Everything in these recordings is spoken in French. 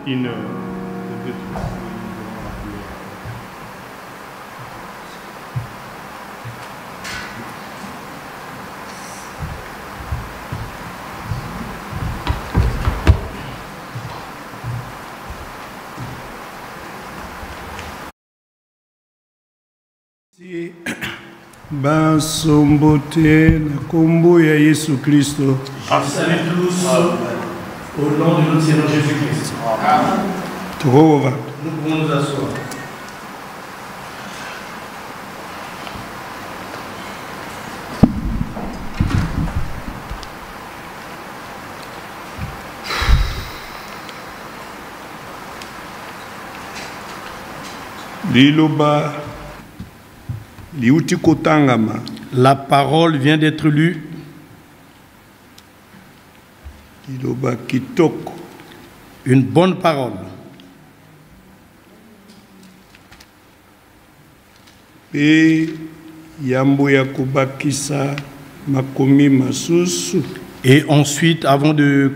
1 heure. Basombote na kombo ya Yesu Christo. Salut tous au nom de notre Seigneur Jésus-Christ. Nous pouvons nous asseoir. Liloba liuti kotangama. La parole vient d'être lue. Liloba kitoko. Une bonne parole. Et yambo ya kubakisa makomi masusu. Et ensuite, avant de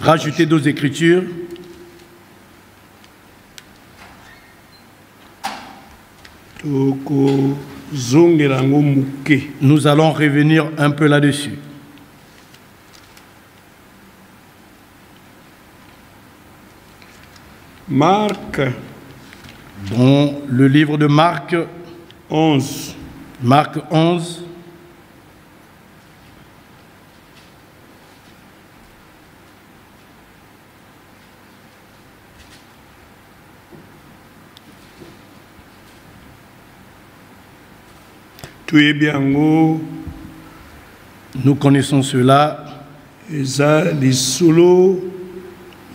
rajouter d'autres écritures, nous allons revenir un peu là-dessus. Marc, dans le livre de Marc 11. Marc 11. Nous connaissons cela. Eza lisolo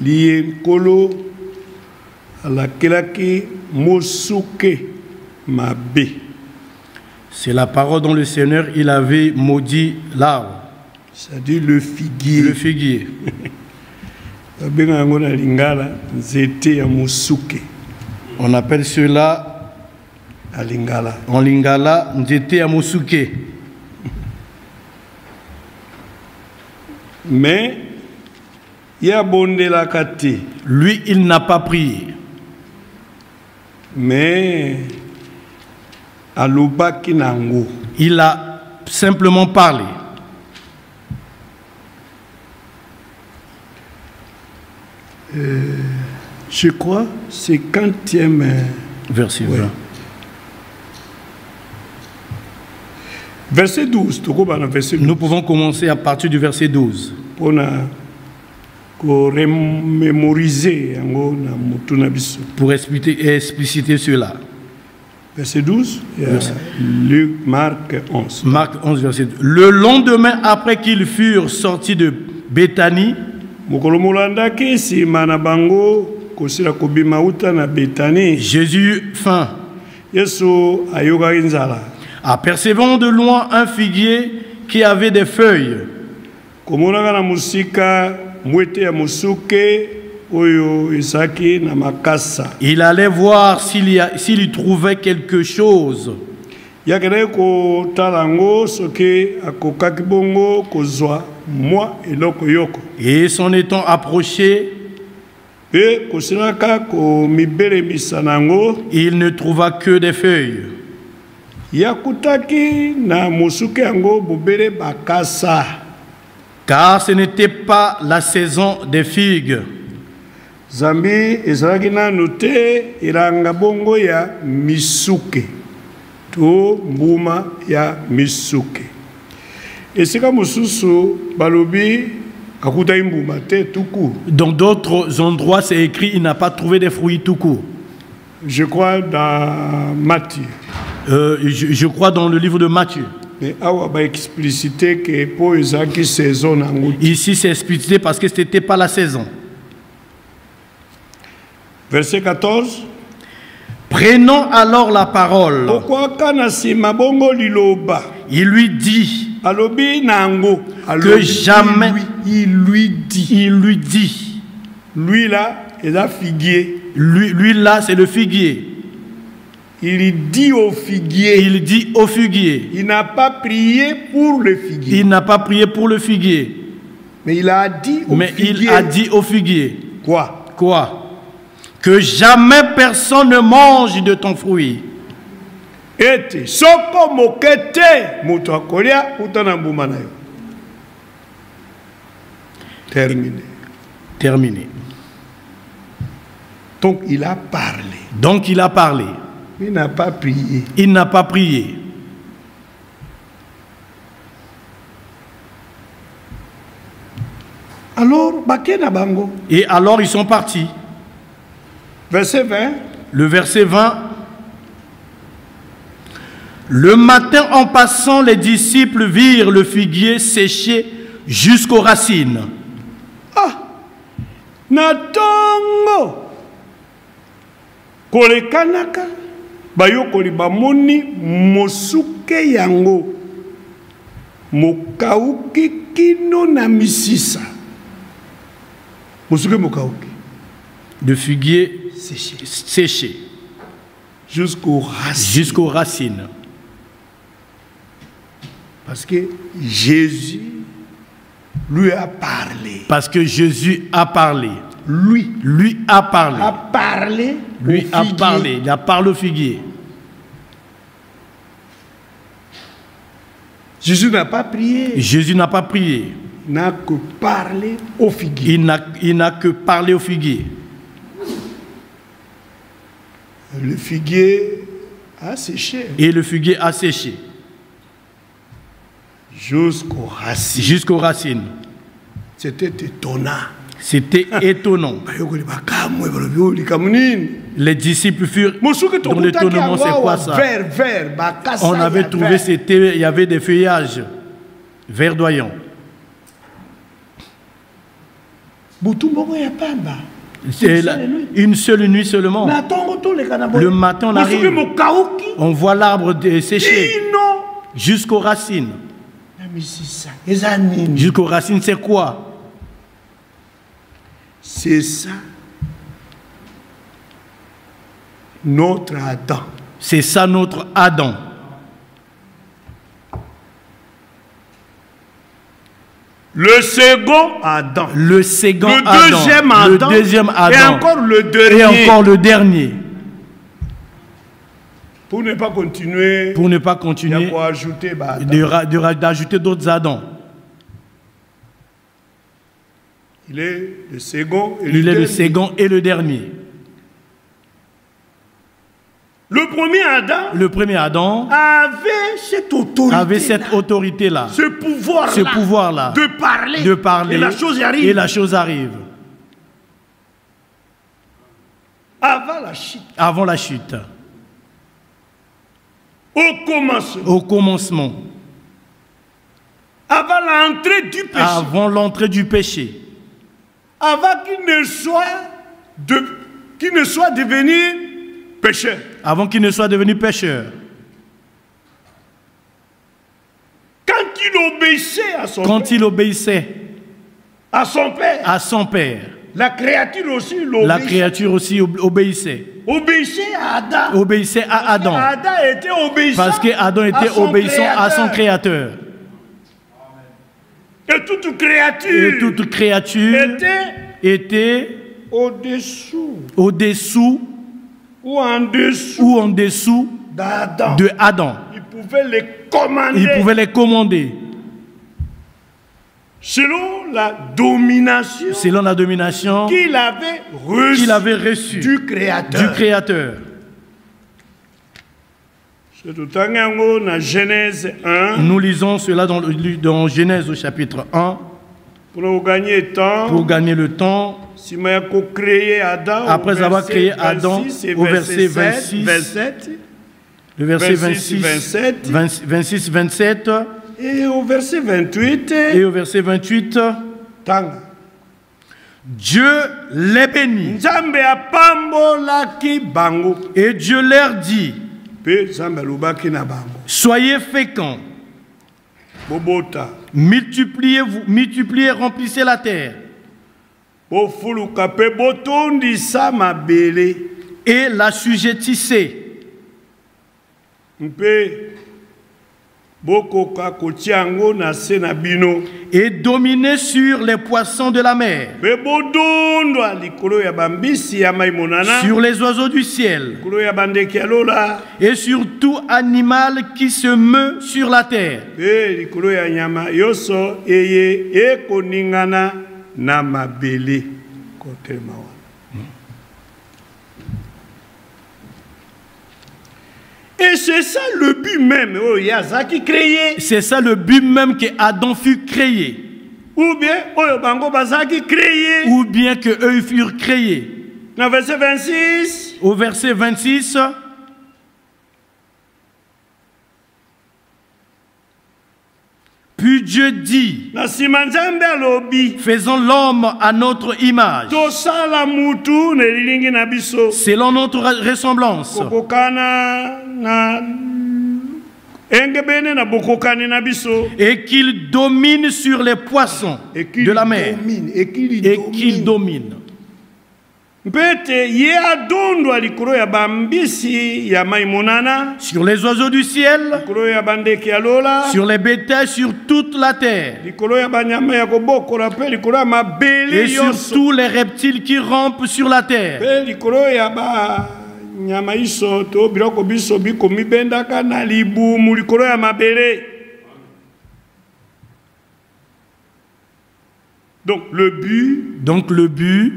lienkolo alakelaki mosuke mabe. C'est la parole dont le Seigneur il avait maudit l'arbre. C'est-à-dire le figuier. Le figuier. On appelle cela Alingala. En lingala, nzete ya mosuke. Mais ya bondela kati. Lui, il n'a pas prié. Mais alobaki nango. Il a simplement parlé. Je crois, c'est 50e verset 20. Verset 12. Nous pouvons commencer à partir du verset 12. Pour expliciter cela. Verset 12. Luc, Marc 11. Marc 11, verset 12. Le lendemain, après qu'ils furent sortis de Béthanie, Jésus faim. Apercevant de loin un figuier qui avait des feuilles. Il allait voir s'il y trouvait quelque chose. Et s'en étant approché, il ne trouva que des feuilles. Car ce n'était pas la saison des figues. Zambi ezalaki nanu te iranga bongo ya misuke to mbuma ya misuke. Esika mususu balobi akuta mbuma te tout court. Dans d'autres endroits c'est écrit il n'a pas trouvé des fruits tout court. Je crois dans Matthieu. Je crois dans le livre de Matthieu. Mais awa ba explicité que pour ezaki saison nango. Ici c'est explicité parce que c'était pas la saison. Verset 14. Prenant alors la parole, il lui dit que jamais il lui dit. Lui là, il a figuier. Lui là, c'est le figuier. Il dit au figuier. Il dit au figuier. Il n'a pas prié pour le figuier. Il n'a pas prié pour le figuier. Mais il a dit au figuier. Mais il a dit au figuier. Quoi? Quoi? Que jamais personne ne mange de ton fruit. Ete soko mokete moto akolia utana mbuma na yo. Terminé. Terminé. Donc il a parlé. Donc il a parlé. Il n'a pas prié. Il n'a pas prié. Alors, bakena bango. Et alors ils sont partis. Verset 20. Le verset 20. Le matin en passant, les disciples virent le figuier séché jusqu'aux racines. Ah! Natongo! Kolekanaka, bayokoli bamoni mosuke yango. Mokauki kino na misisa. Mosuke mokauki. De figuier Séché. séché Jusqu'aux racines. jusqu'aux racines. Parce que Jésus lui a parlé. Parce que Jésus a parlé. Lui a parlé. a parlé. Lui au a figuier. parlé. Il a parlé au figuier. Jésus n'a pas prié. Jésus n'a pas prié. Il n'a que parlé au figuier. Il n'a que parlé au figuier. Le figuier a séché. Et le figuier a séché Jusqu'aux racines. jusqu'aux racines. C'était étonnant. C'était étonnant. Les disciples furent dans l'étonnement. C'est quoi ça? On avait trouvé, il y avait des feuillages verdoyants. C'est une seule nuit seulement. Le matin, on arrive, on voit l'arbre séché jusqu'aux racines. Jusqu'aux racines, c'est quoi? C'est ça, notre Adam. C'est ça notre Adam. Le second Adam. Le second Le Adam. deuxième Adam. Le deuxième Adam. Et encore le dernier. Et encore le dernier. Pour ne pas continuer. Pour ne pas continuer d'ajouter d'autres Adams. Il est le second et Il est le second et le dernier. Le premier Adam avait cette autorité-là, ce pouvoir-là, de parler, et la chose arrive. Avant la chute. Au commencement. Avant l'entrée du péché. Avant qu'il ne soit devenu pécheur. Avant qu'il ne soit devenu pécheur. Quand il obéissait à son père. La créature aussi obéissait. Obéissait à Adam. Parce qu'Adam était obéissant à son créateur. Et toute créature était au-dessous ou en dessous de Adam. Il pouvait les commander. Selon la domination qu'il avait reçue du Créateur. Nous lisons cela dans Genèse au chapitre 1. Pour gagner le temps, après avoir créé Adam au verset 27, le verset 26, 27, et au verset 28, Dieu les bénit. Et Dieu leur dit, soyez féconds, multipliez, remplissez la terre, et l'assujettissez. et dominer sur les poissons de la mer, sur les oiseaux du ciel et sur tout animal qui se meut sur la terre. Et c'est ça le but même, c'est ça le but même que Adam fut créé. Ou bien que eux furent créés. Au verset 26. Au verset 26. Puis Dieu dit, faisons l'homme à notre image, selon notre ressemblance, et qu'il domine sur les poissons de la mer, et qu'il domine. Sur les oiseaux du ciel, sur les bétails, sur toute la terre, et sur tous les reptiles qui rampent sur la terre, donc le but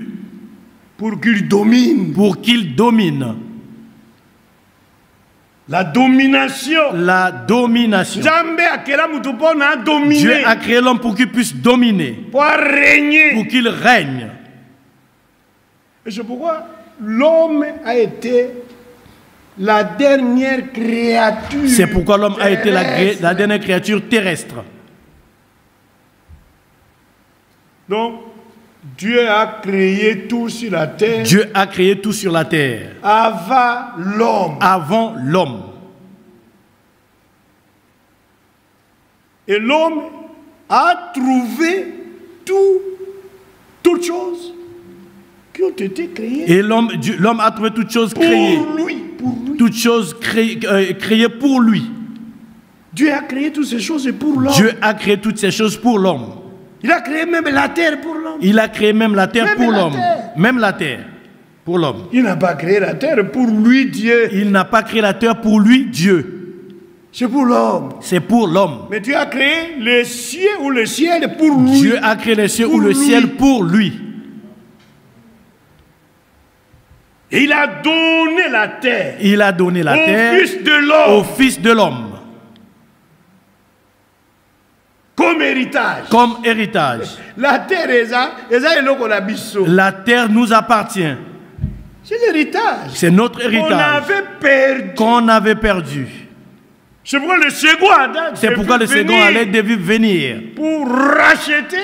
pour qu'il domine. La domination. Dieu a créé l'homme pour qu'il puisse dominer. Pour régner. Pour qu'il règne. Et c'est pourquoi l'homme a été la dernière créature. C'est pourquoi l'homme a été la dernière créature terrestre. Donc, Dieu a créé tout sur la terre. Dieu a créé tout sur la terre. Avant l'homme. Et l'homme a trouvé toutes choses qui ont été créées. Et l'homme a trouvé toutes choses créées. Pour lui. Toutes choses créées pour lui. Dieu a créé toutes ces choses pour l'homme. Dieu a créé toutes ces choses pour l'homme. Il a créé même la terre pour l'homme. Il a créé même la terre pour l'homme. Même la terre pour l'homme. Il n'a pas créé la terre pour lui, Dieu. Il n'a pas créé la terre pour lui, Dieu. C'est pour l'homme. C'est pour l'homme. Mais Dieu a créé les cieux ou le ciel pour lui. Dieu a créé les cieux ou le ciel pour lui. Et il a donné la terre. Il a donné la terre au Fils de l'homme. Comme héritage. La terre nous appartient. C'est l'héritage. C'est notre héritage. Qu'on avait perdu. C'est pourquoi le second Adam. C'est pourquoi le second allait devait venir. Pour racheter.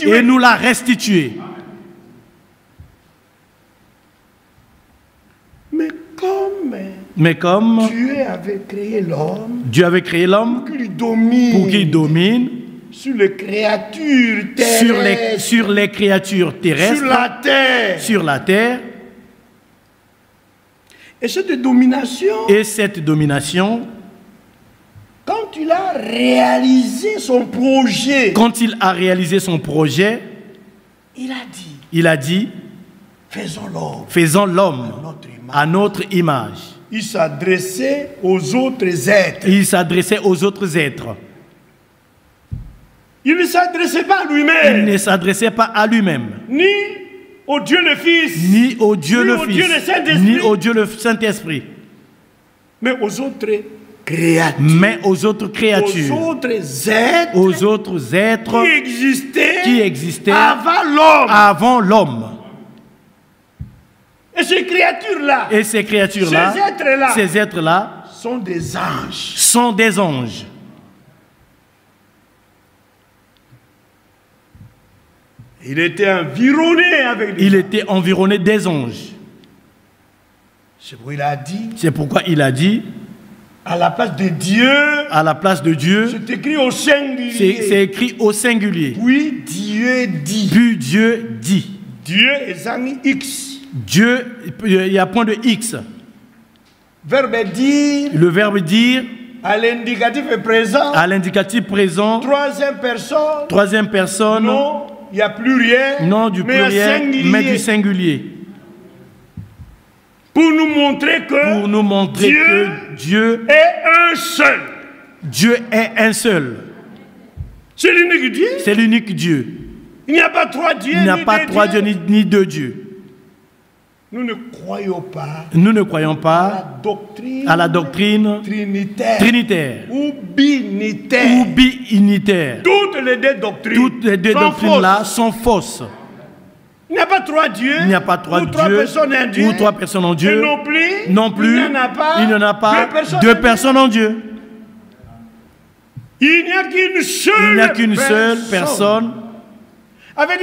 Et nous la restituer. Mais comme Dieu avait créé l'homme pour qu'il domine sur les créatures terrestres, sur les créatures terrestres, sur la terre. Et cette domination, quand il a réalisé son projet, il a dit, faisons l'homme à notre image. Il s'adressait aux autres êtres. Il s'adressait aux autres êtres. Il ne s'adressait pas à lui-même. Il ne s'adressait pas à lui-même. Ni au Dieu le Fils. Ni au Dieu le Fils. Ni au Dieu le Saint-Esprit. Mais aux autres créatures. Aux autres êtres. Qui existaient avant l'homme. Et ces créatures-là, ces êtres-là, sont des anges. Il était environné des anges. C'est pourquoi il a dit, à la place de Dieu, c'est écrit au singulier. C'est écrit au singulier. Puis Dieu dit. Dieu est un X. Dieu, il y a point de X. Verbe dire. Le verbe dire À l'indicatif présent. À l'indicatif présent. Troisième personne. Non, il n'y a plus rien. Non du pluriel, mais du singulier. Pour nous montrer que Dieu est un seul. Dieu est un seul. C'est l'unique Dieu. C'est l'unique Dieu. Il n'y a pas trois dieux. Il n'y a pas trois dieux ni deux dieux. Nous ne croyons pas à la doctrine trinitaire ou biunitaire. Toutes les deux doctrines là sont fausses. Il n'y a pas trois dieux. Il n'y a pas trois dieux ou trois personnes en Dieu. Et non plus, il n'y en a pas deux personnes en Dieu. Il n'y a qu'une seule personne. Avec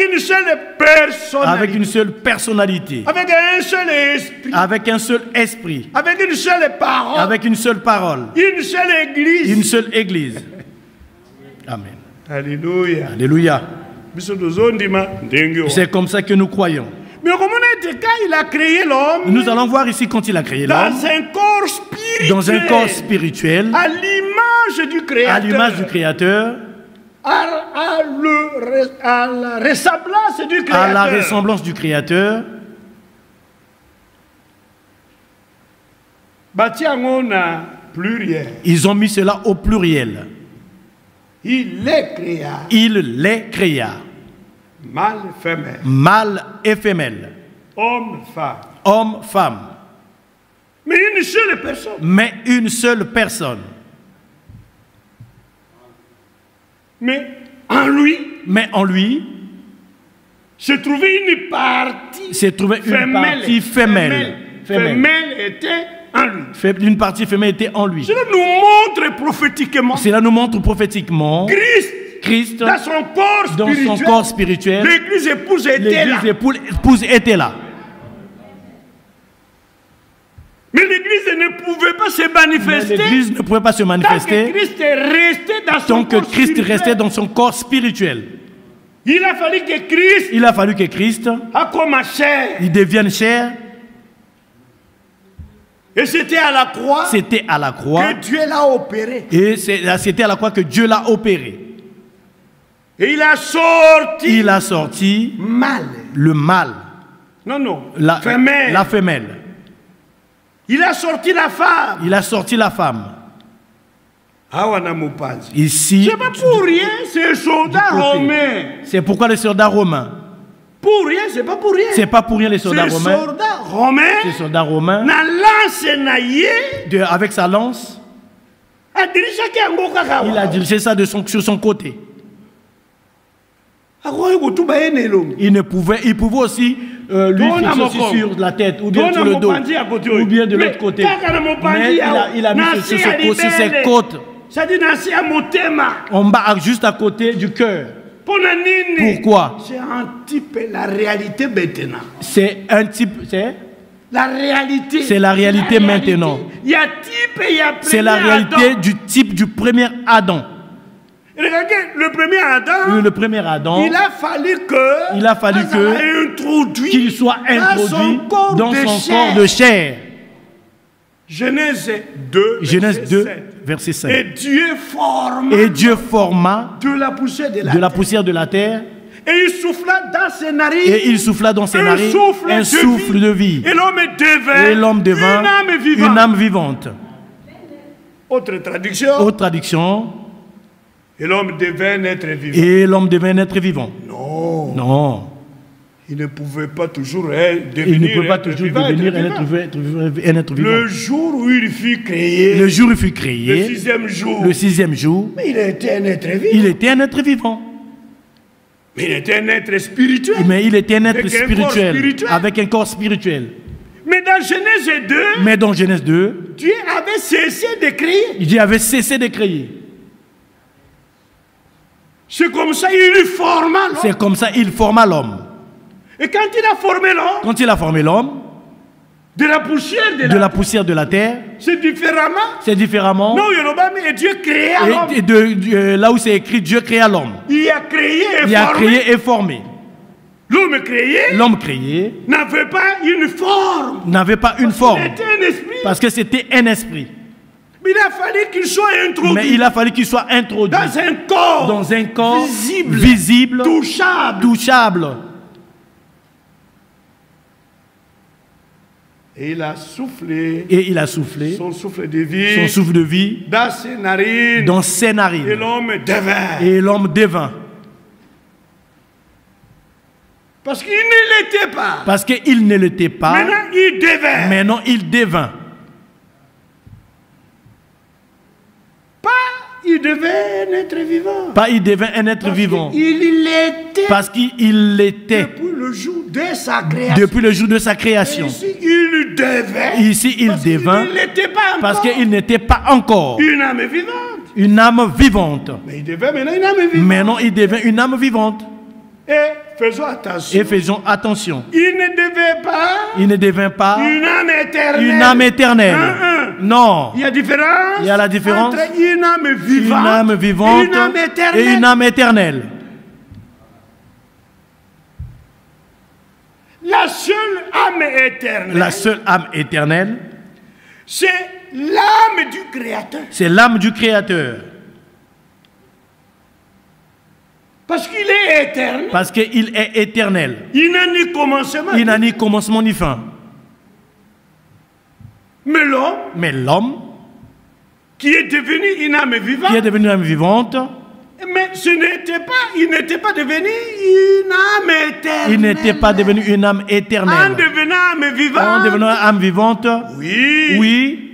une seule personnalité. Avec un seul esprit. Avec un seul esprit. Avec une seule parole. Avec une seule parole. Une seule église. Une seule église. Amen. Alléluia. Alléluia. C'est comme ça que nous croyons. Mais il a créé l'homme. Nous allons voir ici quand il a créé l'homme. Dans un corps spirituel. À l'image du Créateur. À l'image du Créateur. À la ressemblance du Créateur. À la ressemblance du Créateur. Ils ont mis cela au pluriel. Il les créa. Il les créa. Mâle et femelle. Homme, femme. Mais une seule personne. Mais une seule personne. Mais en lui, se trouvait une partie femelle. Femelle était en lui. Une partie femelle était en lui. Cela nous montre prophétiquement. Christ dans son corps spirituel. L'église épouse était là. Mais l'église ne pouvait pas se manifester. L'église ne pouvait pas se manifester. Tant que Christ restait dans son corps spirituel. Il a fallu que Christ il devienne chair. Et c'était à la croix. Que Dieu l'a opéré. Et c'était à la croix que Dieu l'a opéré. Et il a sorti le mâle. Non. La femelle. Il a sorti la femme. Ici. C'est pas pour rien, c'est un soldat romain. C'est pourquoi les soldats romains. Pour rien, c'est pas pour rien. C'est pas pour rien les soldats romains. Les soldats romains. Avec sa lance. Il a dirigé ça sur son côté. Il pouvait aussi lui fixer aussi sur la tête ou bien sur le dos ou bien de l'autre côté. Mais il a mis sur ses côtes. En bas, juste à côté du cœur. Pourquoi? C'est un type la réalité maintenant. C'est un type, c'est la réalité. C'est la réalité maintenant. Il y a type et il y a premier. C'est la réalité du type du premier Adam. Regardez, le premier Adam. Il a fallu qu'il soit introduit dans son corps de chair. Genèse 2, verset 5. Et Dieu forma de la poussière de la terre. Et il souffla dans ses narines. Un souffle de vie. Et l'homme devint une âme vivante. Autre traduction. Et l'homme devint un être vivant. Non. Il ne pouvait pas toujours devenir un être vivant. Le jour où il fut créé. Le sixième jour. Mais il était un être vivant. Il était un être vivant. Mais il était un être spirituel. Avec un corps spirituel. Mais dans Genèse 2. Dieu avait cessé de créer. C'est comme ça il forma l'homme. Et quand il a formé l'homme, de la poussière de la terre, c'est différemment. Non, Dieu créa l'homme. Là où c'est écrit, Dieu créa l'homme. Il a créé et formé. L'homme créé n'avait pas une forme. Parce que c'était un esprit. Il a fallu qu'il soit introduit. Mais il a fallu qu'il soit introduit dans un corps visible, touchable. Et il a soufflé. Son souffle de vie. Dans ses narines. Et l'homme devint. Parce qu'il ne l'était pas. Maintenant il devint. Il devait un être vivant. Pas il devait un être vivant. Il l'était. Parce qu'il l'était. Depuis le jour de sa création. Depuis le jour de sa création. Ici il devait. Ici il devint. Parce qu'il n'était pas encore. Une âme vivante. Une âme vivante. Mais il devait maintenant une âme vivante. Maintenant il devient une âme vivante. Et faisons attention. Il ne devint pas. Une âme éternelle. Une âme éternelle. Non. Il y a la différence entre une âme vivante, et une âme éternelle. La seule âme éternelle, c'est l'âme du Créateur. C'est l'âme du Créateur. Parce qu'il est éternel. Parce qu'il est éternel. Il n'a ni commencement. Il n'a ni commencement ni fin. Mais l'homme qui est devenu une âme vivante. Mais il n'était pas devenu une âme éternelle. Il n'était pas devenu une âme éternelle. En devenant âme vivante. Oui.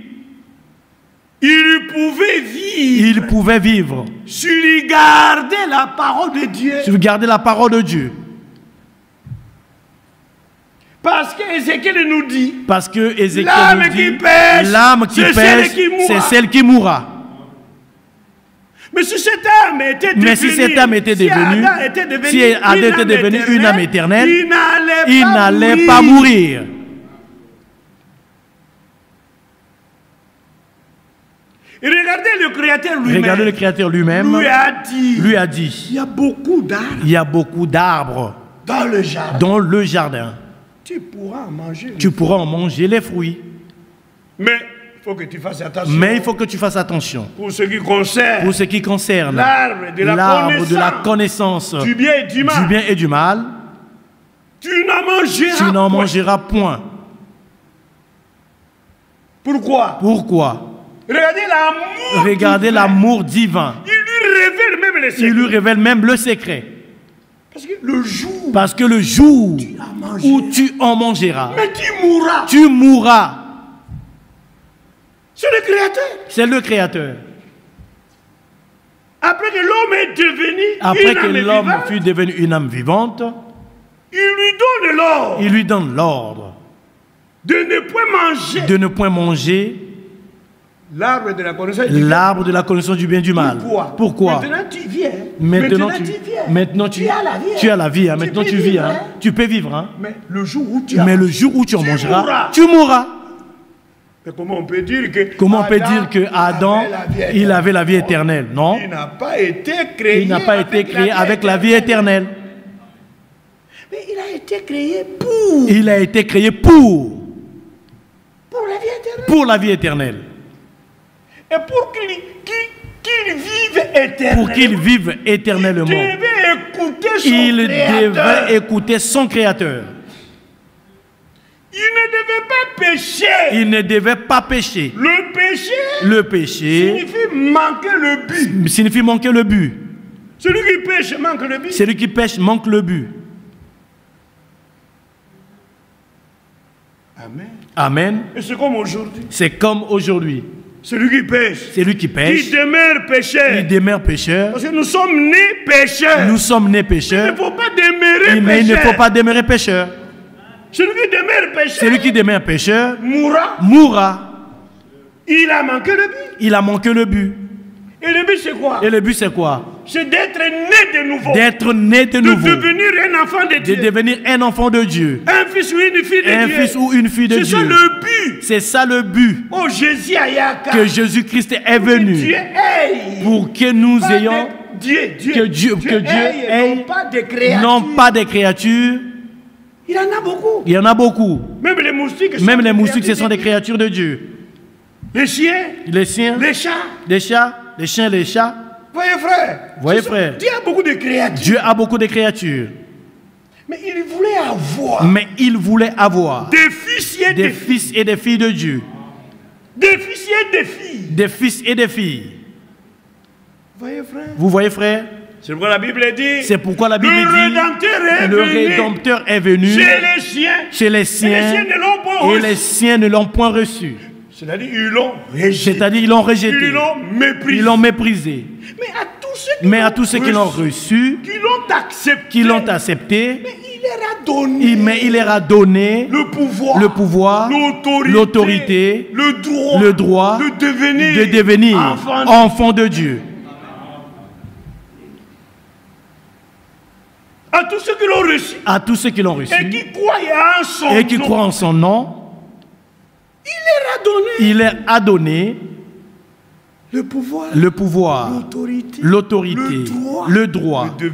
Il pouvait vivre. Sur garder la parole de Dieu. Parce que Ézéchiel nous dit. L'âme qui pêche, c'est celle qui mourra. Mais si cette âme était devenue, si Adam était devenu une âme éternelle, il n'allait pas mourir. Et regardez le Créateur lui-même. Lui a dit. Il y a beaucoup d'arbres. Dans le jardin. Tu pourras en manger les fruits. Mais il faut que tu fasses attention. Pour ce qui concerne l'arbre de la connaissance du bien et du mal, tu n'en mangeras point. Pourquoi? Regardez l'amour divin. Il lui révèle même le secret. Parce que le jour où tu en mangeras, tu mourras. C'est le Créateur. Après que l'homme fut devenu une âme vivante, il lui donne l'ordre de ne point manger l'arbre de la connaissance du bien et du mal. Pourquoi? Maintenant tu as la vie. Maintenant tu vis. Tu peux vivre. Mais le jour où tu en mangeras, tu mourras. Mais comment on peut dire que Adam, il avait la vie éternelle? Non. Il n'a pas été créé avec la vie éternelle. Mais il a été créé pour. Il a été créé pour la vie éternelle. Pour la vie éternelle. Et pour qu'il vive éternellement, il devait écouter son Créateur. Il ne devait pas pécher. Le péché signifie manquer le but. Celui qui pêche manque le but. Amen. Et c'est comme aujourd'hui. Celui qui pêche, il demeure pécheur. Parce que nous sommes nés pécheurs. Il ne faut pas demeurer pécheur. Celui qui demeure pécheur mourra. Il a manqué le but. Et le but c'est quoi? C'est d'être né de nouveau. De devenir un enfant de Dieu. Un fils ou une fille de Dieu. C'est ça le but. Que Jésus-Christ est venu. Pour que nous ayons. Que Dieu ait. Non pas des créatures. Il y en a beaucoup. Même les moustiques, ce sont des créatures de Dieu. les chiens, les chats, les chiens, les chats. Voyez frère, Dieu a beaucoup de créatures. Dieu a beaucoup de créatures. Mais il voulait avoir des fils et des filles de Dieu. Des fils et des filles. Des fils et des filles. Vous voyez frère? C'est pourquoi la Bible dit. C'est pourquoi la Bible dit. Le Rédempteur est venu chez les siens. Et les siens ne l'ont point reçu. C'est-à-dire ils l'ont rejeté. Ils l'ont méprisé. Mais à tous ceux qui l'ont reçu, qui l'ont accepté, mais il leur a donné le pouvoir, l'autorité, le droit de devenir enfant de Dieu. À tous ceux qui l'ont reçu. Et qui croient en son nom. Il leur a donné le pouvoir, l'autorité, le droit de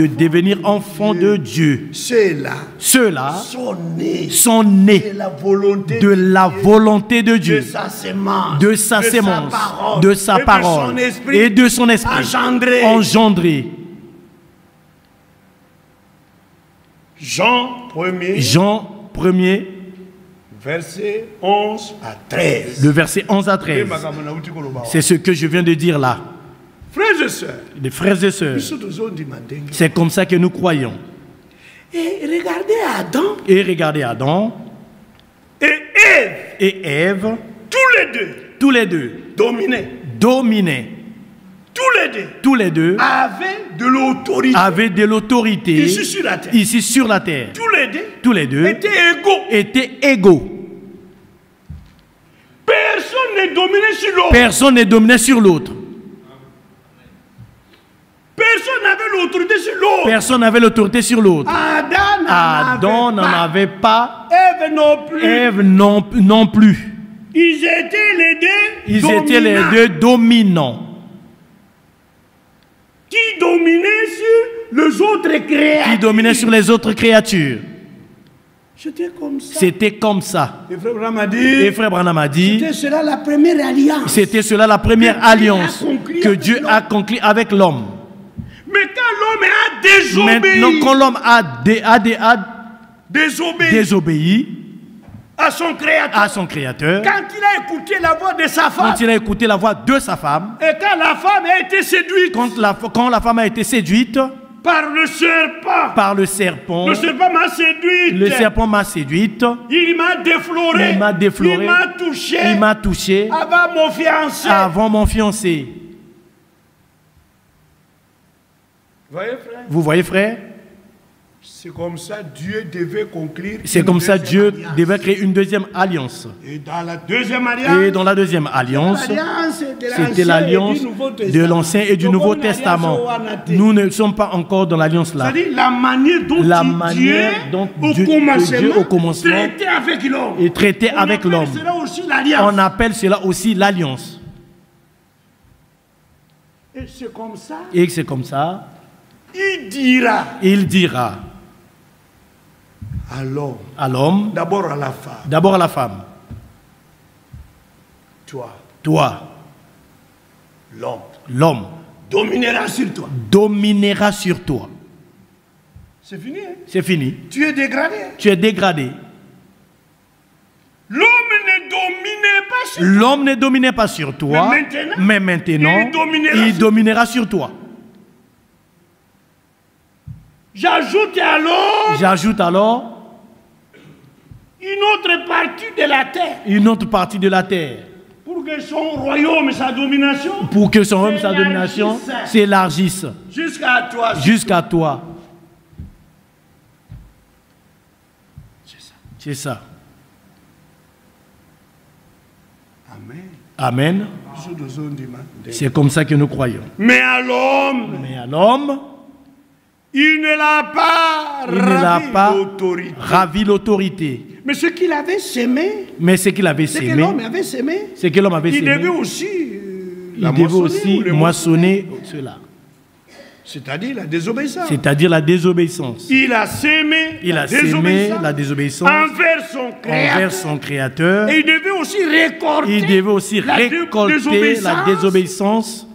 devenir enfant de Dieu. Ceux-là sont nés de la volonté de Dieu, de sa sémence, de sa parole et de son esprit engendré. Jean 1er. Verset 11 à 13. Le verset 11 à 13. C'est ce que je viens de dire là. Frères et sœurs. Les frères et sœurs. C'est comme ça que nous croyons. Et regardez Adam. Et Ève. Tous les deux. Dominaient. Tous les deux. Avaient de l'autorité. Ici sur la terre. Tous les deux. Étaient égaux. Personne ne dominait sur l'autre. Personne n'avait l'autorité sur l'autre. Adam n'en avait pas. Ève non plus. Ils étaient les deux dominants. Qui dominaient sur les autres créatures. C'était comme ça. Et Frère Branham a dit. C'était cela la première alliance. C'était cela la première alliance que Dieu a conclue avec l'homme. Mais quand l'homme a désobéi. Maintenant, quand l'homme a désobéi à son créateur. Quand il a écouté la voix de sa femme. Et quand la femme a été séduite. Quand la femme a été séduite. Par le serpent. Le serpent m'a séduite. Le serpent m'a séduite. Il m'a défloré. Il m'a touché. Avant mon fiancé. Vous voyez, frère? C'est comme ça Dieu devait conclure. C'est comme ça Dieu devait créer une deuxième alliance. Et dans la deuxième alliance, c'était l'alliance de l'Ancien et du Nouveau Testament. Nous ne sommes pas encore dans l'alliance là. C'est-à-dire la manière dont Dieu au commencement traitait avec l'homme. On appelle cela aussi l'alliance. Et c'est comme ça. Il dira. À l'homme. D'abord à la femme. D'abord à la femme. Toi. L'homme. Dominera sur toi. Dominera sur toi. C'est fini. Hein? C'est fini. Tu es dégradé. Tu es dégradé. L'homme ne dominait pas sur toi. Mais maintenant il dominera sur toi. J'ajoute alors une autre partie de la terre. Pour que son royaume et sa domination s'élargissent jusqu'à toi. C'est ça. Amen. C'est comme ça que nous croyons. Mais à l'homme, il ne l'a pas ravi l'autorité. Mais ce qu'il avait semé, ce que l'homme avait semé, il devait aussi moissonner cela. C'est-à-dire la désobéissance. C'est-à-dire la désobéissance. Il a sémé la désobéissance envers son créateur. Et il devait aussi récolter la désobéissance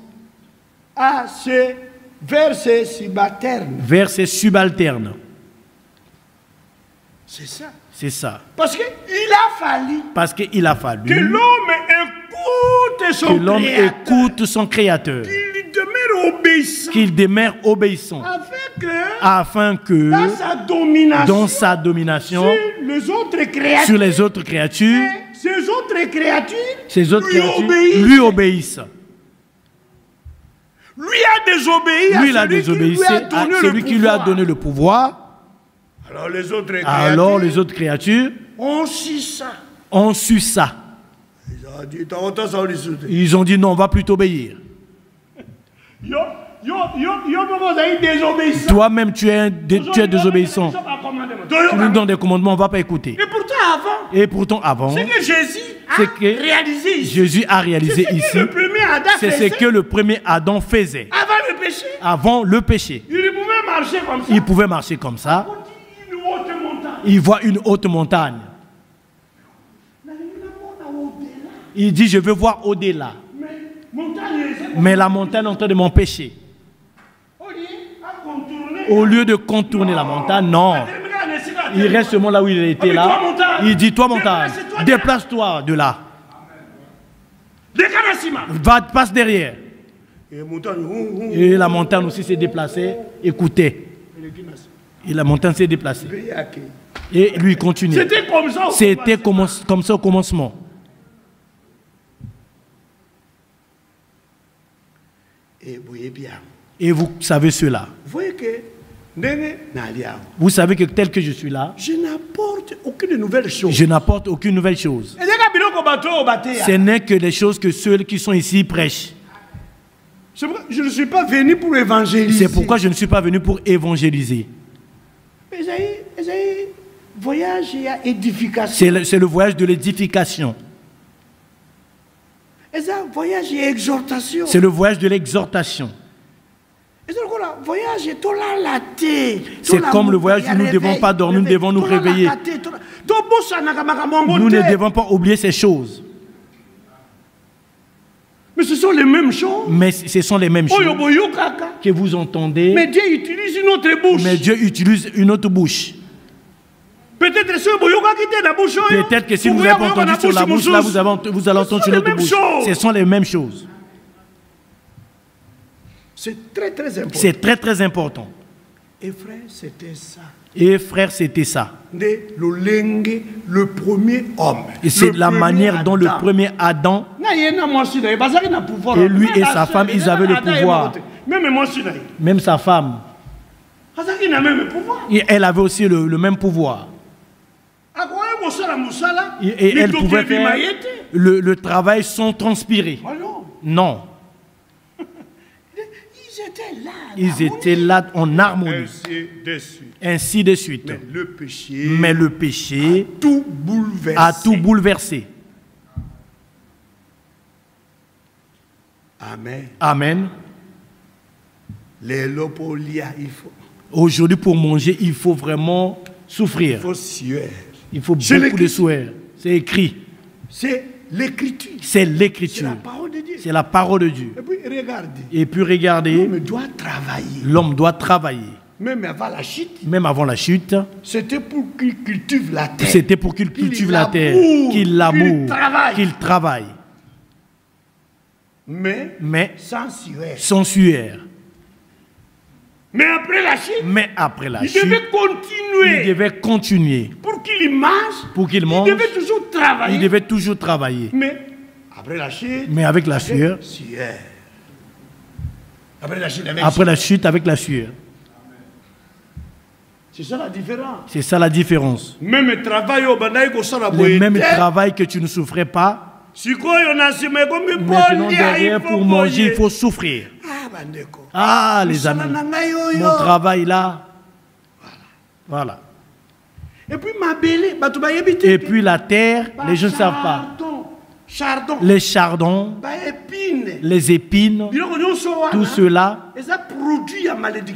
à ses versets subalternes. C'est ça. C'est ça. Parce qu'il a fallu que l'homme écoute son créateur. Qu'il demeure obéissant. Afin que dans sa domination sur les autres créatures, ces autres créatures lui obéissent. Lui a désobéi à celui qui lui a donné le pouvoir. Alors les autres créatures ont su ça. Ils ont dit non, on va plutôt obéir. Toi-même, tu es désobéissant. Tu nous donnes des commandements, on ne va pas écouter. Et pourtant, avant, ce que Jésus a réalisé ici, c'est ce que le premier Adam faisait. Avant le péché. Il pouvait marcher comme ça. Il voit une haute montagne. Il dit, je veux voir au-delà. Mais la montagne est en train de m'empêcher. Au lieu de contourner la montagne, non. Il reste seulement là où il était là. Il dit, toi montagne, déplace-toi de là. Passe derrière. Et la montagne aussi s'est déplacée. Écoutez. Et la montagne s'est déplacée. Et lui continue. C'était comme ça au commencement. Et vous savez cela. Vous savez que tel que je suis là, je n'apporte aucune nouvelle chose. Je n'apporte aucune nouvelle chose. Ce n'est que les choses que ceux qui sont ici prêchent. Je ne suis pas venu pour évangéliser. C'est pourquoi je ne suis pas venu pour évangéliser. Voyage et édification. C'est le voyage de l'édification. Voyage et exhortation. C'est le voyage de l'exhortation. C'est comme le voyage où nous ne devons pas dormir, nous devons nous réveiller. Nous ne devons pas oublier ces choses. Mais ce sont les mêmes choses. Mais ce sont les mêmes choses que vous entendez. Mais Dieu utilise une autre bouche. Mais Dieu utilise une autre bouche. Peut-être que si vous avez entendu sur la bouche, là, vous allez entendre sur l'autre bouche. Ce sont les mêmes choses. C'est très très important. C'est très très important. Et frère, c'était ça. Et frère, c'était ça. Le premier homme. Et c'est la manière dont le premier Adam, et lui et sa femme, ils avaient le pouvoir. Même sa femme. Et elle avait aussi le même pouvoir. Et elle pouvait faire le travail sans transpirer. Non. Ils étaient là en harmonie. Ainsi de suite. Mais le péché a tout bouleversé. Amen. Amen. Aujourd'hui, pour manger, il faut vraiment souffrir. Il faut beaucoup de sueur. C'est écrit. C'est l'écriture. C'est l'écriture. C'est la parole de Dieu. Et puis regardez. L'homme doit travailler. Même avant la chute. Même avant la chute. C'était pour qu'il cultive la terre. C'était pour qu'il cultive la terre. Qu'il laboure. Qu'il travaille. Mais sans sueur. Mais après la chute, il devait continuer. Pour qu'il mange, il devait toujours travailler. Mais avec la sueur. Après la chute, avec la sueur. C'est ça la différence. C'est ça la différence. Le même travail que tu ne souffrais pas. Maintenant, derrière, pour manger, il faut souffrir. Ah, les amis, mon travail là. Voilà. Et puis la terre, les gens ne savent pas. les chardons, les épines, tout cela,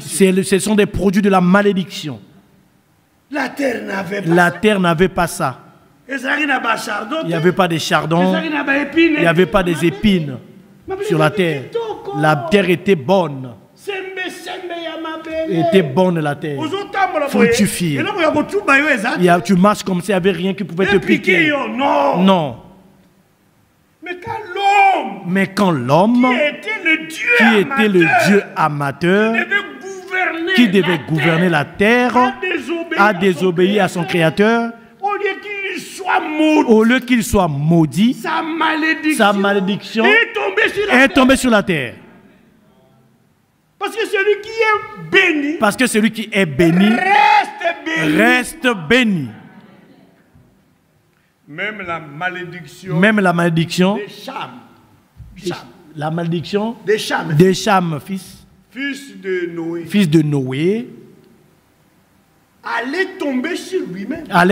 ce sont des produits de la malédiction. La terre n'avait pas ça. Il n'y avait pas de chardons, il n'y avait pas des épines sur la terre. La terre était bonne. Était bonne la terre. Fructifiée. Tu marches comme s'il n'y avait rien qui pouvait te piquer. Non. Mais quand l'homme, qui était le Dieu amateur, qui devait gouverner la terre, a désobéi à son Créateur, au lieu qu'il soit maudit, sa malédiction est tombée sur la terre. Parce que celui qui est béni, reste béni. Même la malédiction, la malédiction de Cham, fils de Noé, allait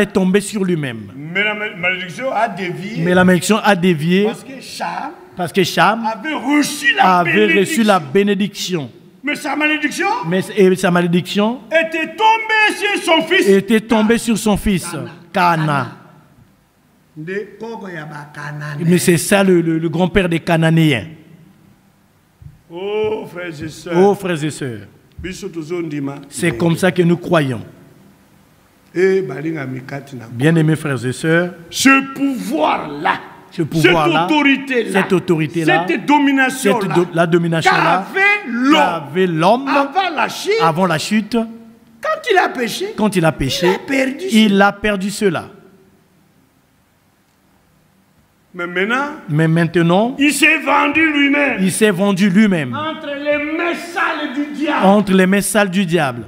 tomber sur lui-même. Mais la malédiction a dévié. Parce que Cham avait reçu la bénédiction. Mais sa malédiction, était tombée sur son fils, Cana. Mais c'est ça le grand-père des Cananéens. Oh frères et sœurs. C'est comme ça que nous croyons. Bien-aimés frères et sœurs, ce pouvoir-là, cette autorité-là, cette domination-là, la domination-là, qu'avait l'homme avant la chute, quand il a péché, il a perdu cela. Mais maintenant, il s'est vendu lui-même. Entre les mains sales du diable.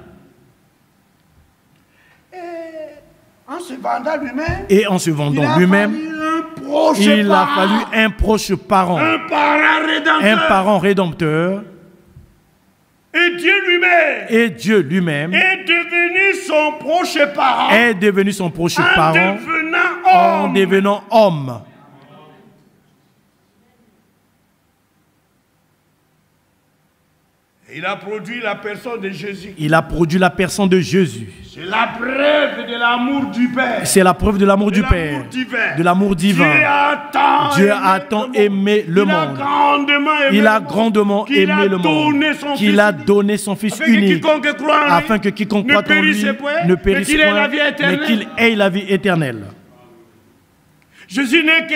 Et en se vendant lui-même, il a fallu un proche parent. Un parent rédempteur. Et Dieu lui-même est devenu son proche parent. En devenant homme. Il a produit la personne de Jésus. C'est la preuve de l'amour du Père. C'est la preuve de l'amour du Père. De l'amour divin. Dieu a tant aimé le monde. Il a grandement aimé le monde. Qu'il a donné son Fils unique. Afin que quiconque croit en lui ne périsse point, mais qu'il ait la vie éternelle. Jésus n'est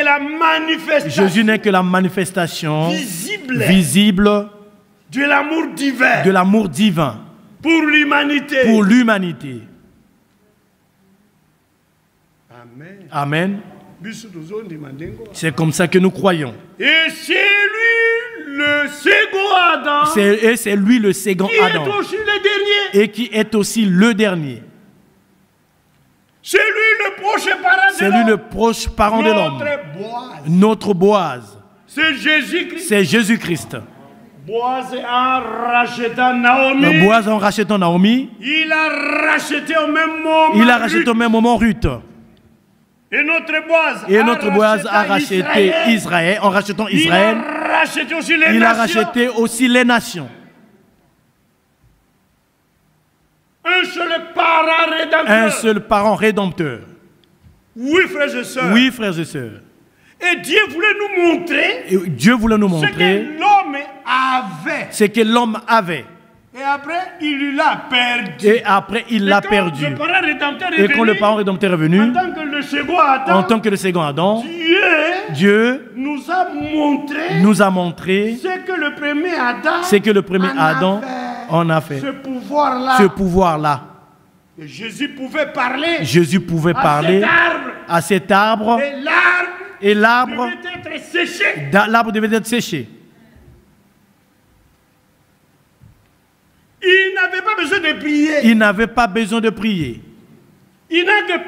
que la manifestation visible de l'amour divin pour l'humanité. Amen. C'est comme ça que nous croyons. Et c'est lui le second Adam. C'est lui le second Adam. Qui est aussi le dernier. Et qui est aussi le dernier. C'est lui le proche parent de l'homme. C'est lui le proche parent de l'homme. Notre Boaz. C'est Jésus-Christ. C'est Jésus-Christ. Boaz en rachetant Naomi, il a racheté au même moment Ruth. Et notre Boaz a racheté Israël. En rachetant Israël, il a racheté aussi les nations. Un seul parent rédempteur. Oui, frères et sœurs. Et Dieu voulait nous montrer ce que l'homme avait. Et après, il l'a perdu. Et quand le parent rédempteur est venu, en tant que le second Adam, Dieu nous a montré ce que le premier Adam en a fait. Ce pouvoir-là. Jésus pouvait parler à cet arbre. Et l'arbre devait être séché. Il n'avait pas besoin de prier. Il n'a que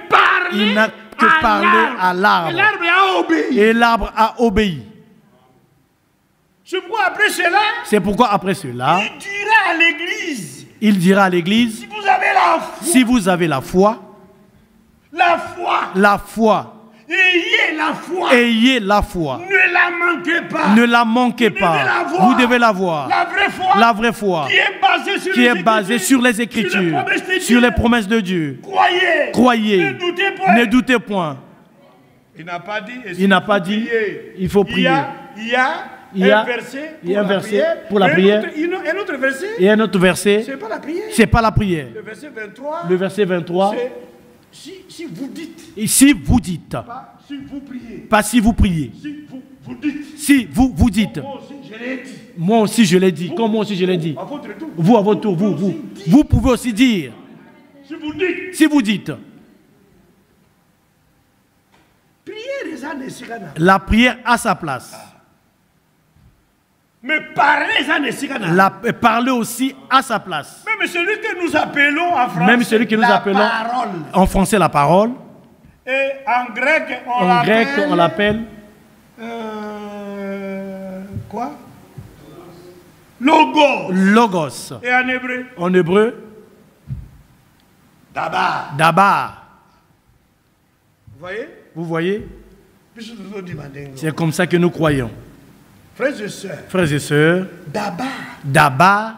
parlé à l'arbre. Et l'arbre a obéi. C'est pourquoi après cela, il dira à l'église, si vous avez la foi, la foi. Ayez la foi. Ne la manquez pas. Ne la manquez pas. Vous devez l'avoir. La vraie foi. Qui est basée sur les Écritures. Sur les promesses de Dieu. Croyez. Ne doutez point. Il n'a pas dit. Il faut prier. Il y a un verset pour la prière. Un autre verset. Et un autre verset. C'est pas la prière. C'est pas la prière. Le verset 23. Si vous dites. Et si vous dites. Pas si vous priez. Pas si vous priez. Si vous dites. Si vous dites. Moi aussi je l'ai dit. Comme moi aussi je l'ai dit. Vous à votre tour. Vous pouvez aussi dire. Si vous dites. La prière a sa place. Mais parler aussi à sa place. Même celui que nous appelons en français, même celui que nous appelons en français la parole. Et en grec, on l'appelle quoi? Logos. Et en hébreu? En hébreu? Dabar. Vous voyez? C'est comme ça que nous croyons. Frères et sœurs, Dabar,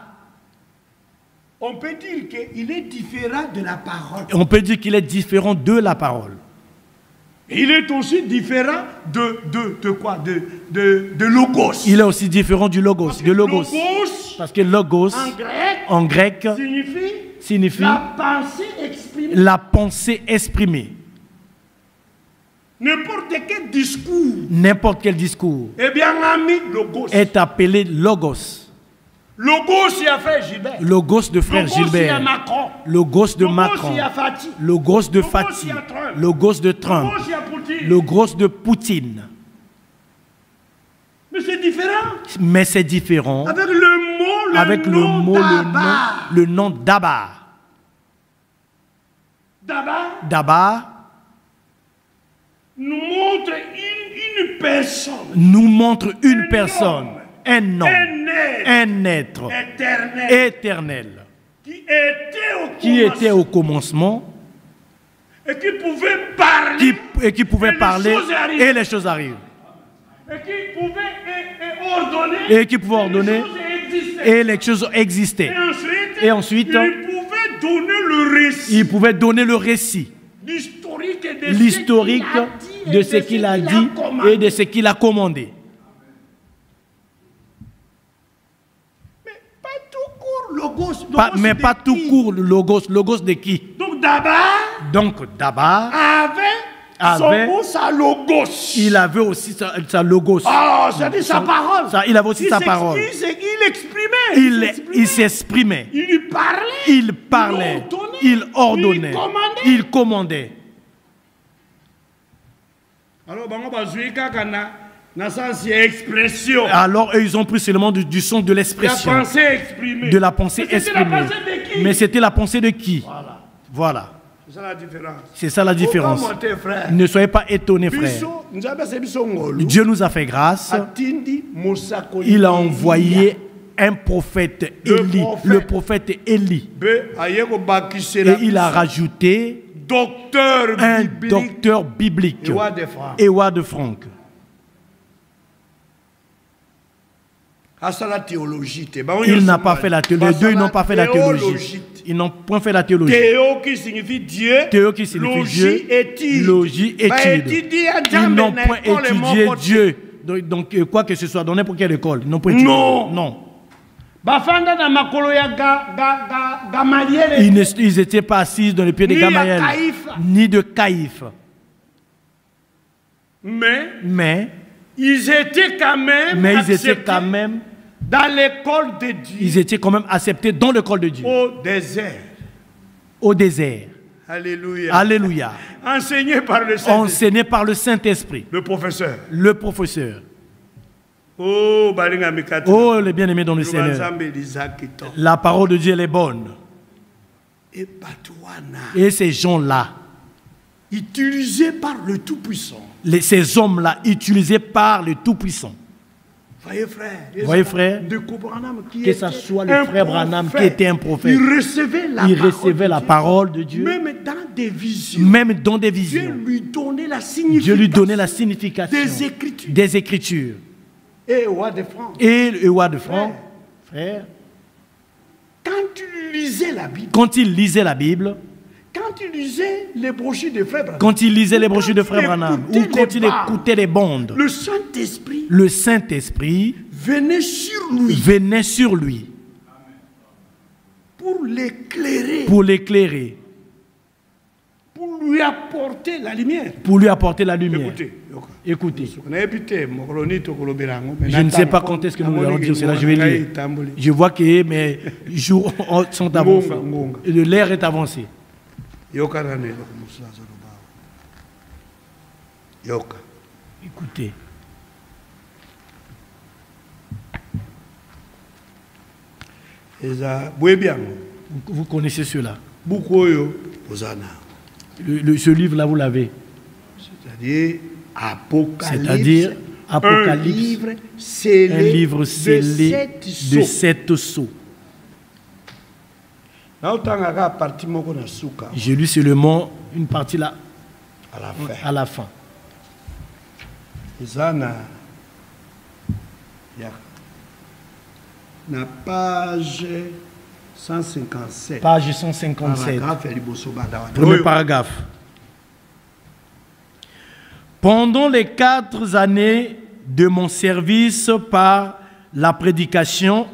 on peut dire qu'il est différent de la parole. On peut dire qu'il est différent de la parole. Il est aussi différent de quoi? De logos. Il est aussi différent du logos. Parce que logos, en grec signifie la pensée exprimée. N'importe quel discours eh bien, ami, logos. Est appelé logos. Logos, il a fait Gilbert. Logos de frère Gilbert. Logos de Macron. Logos de Fatih. Logos de Trump. Logos de Poutine. Mais c'est différent. Mais c'est différent. Avec le nom Dabar. Dabar nous montre une personne. Nous montre une personne. Un homme. Un être. Éternel. Qui était au commencement. Et qui pouvait parler. Qui pouvait parler. Et les choses arrivent. Et qui pouvait ordonner. Et les choses existaient. Et ensuite, il pouvait donner le récit. L'historique de ce qu'il a dit et de ce qu'il a commandé. Mais pas tout court, logos. Mais pas tout court, logos. Logos de qui? Donc Dabar avait sa logos. Il avait aussi sa logos. Ah, c'est sa parole. Il avait aussi sa parole. Il exprimait. Il s'exprimait. Il parlait. Il ordonnait. Il commandait. Alors ils ont pris seulement du son de l'expression. De la pensée exprimée. Mais c'était la pensée de qui? Voilà. C'est ça la différence. Ne soyez pas étonnés, frères. Dieu nous a fait grâce. Il a envoyé un prophète Élie, le prophète Élie. Et il a rajouté un docteur biblique, Éouard de Franck. Il n'a pas fait la théologie. Les deux, ils n'ont pas fait la théologie. Ils n'ont point fait la théologie. Théo qui signifie Dieu. Logis, étude. Ils n'ont point étudié Dieu. Donc, quoi que ce soit, dans n'importe quelle école. Ils n'ont pas étudié. Non. Ils n'étaient pas assis dans les pieds de Gamaliel, ni de Caïphe. Mais ils étaient quand même dans l'école de Dieu. Ils étaient quand même acceptés dans l'école de Dieu. Au désert. Alléluia. Enseigné par le Saint-Esprit. Le professeur. Oh, les bien-aimés dans le Seigneur. La parole de Dieu, elle est bonne. Et ces gens-là, utilisés par le Tout-Puissant. Ces hommes-là, utilisés par le Tout-Puissant. Voyez frère, que ce soit le frère Branham qui était un prophète, il recevait la parole de Dieu, même dans des visions. Dieu lui donnait la signification des Écritures. Et le roi de France, frère, quand il lisait la Bible, quand il lisait les brochures de Frère Branham, ou quand il écoutait les bandes, le Saint-Esprit venait sur lui pour l'éclairer, pour lui apporter la lumière. Écoutez. Je ne sais pas quand est-ce que nous allons dire cela, je vais lire. Je vois que mes jours sont avancés, l'air est avancé. Écoutez. Vous connaissez cela. Ce livre-là, vous l'avez. C'est-à-dire Apocalypse, un livre scellé de 7 sceaux. J'ai lu seulement une partie là, à la fin. La page 157. Page 157. Premier paragraphe. Pendant les 4 années de mon service par la prédication,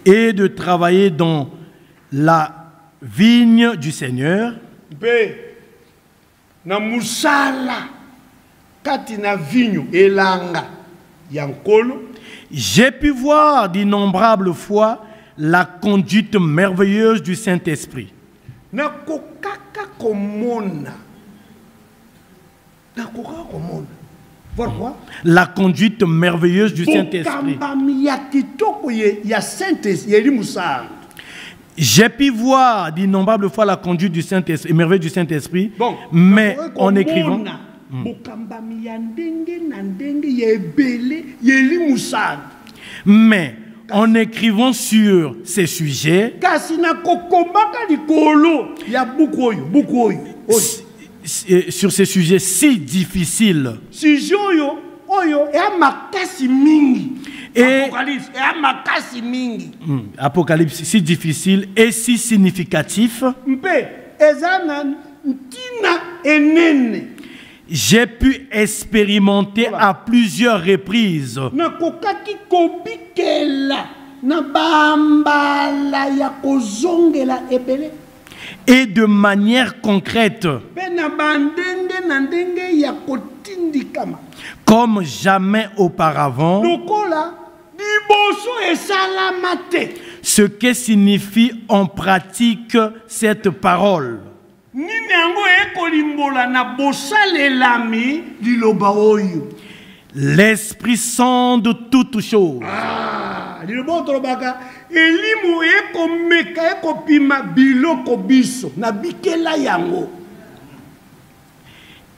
et de travailler dans la vigne du Seigneur, j'ai pu voir d'innombrables fois la conduite merveilleuse du Saint-Esprit. La conduite merveilleuse du Saint-Esprit. J'ai pu voir d'innombrables fois la conduite du Saint-Esprit, merveilleuse du Saint-Esprit, mais en écrivant... Mais en écrivant sur ces sujets, sur ces sujets si difficiles, et Apocalypse si difficile et si significatif, j'ai pu expérimenter à plusieurs reprises et de manière concrète, comme jamais auparavant, ce que signifie en pratique cette parole. L'Esprit sonde toutes choses.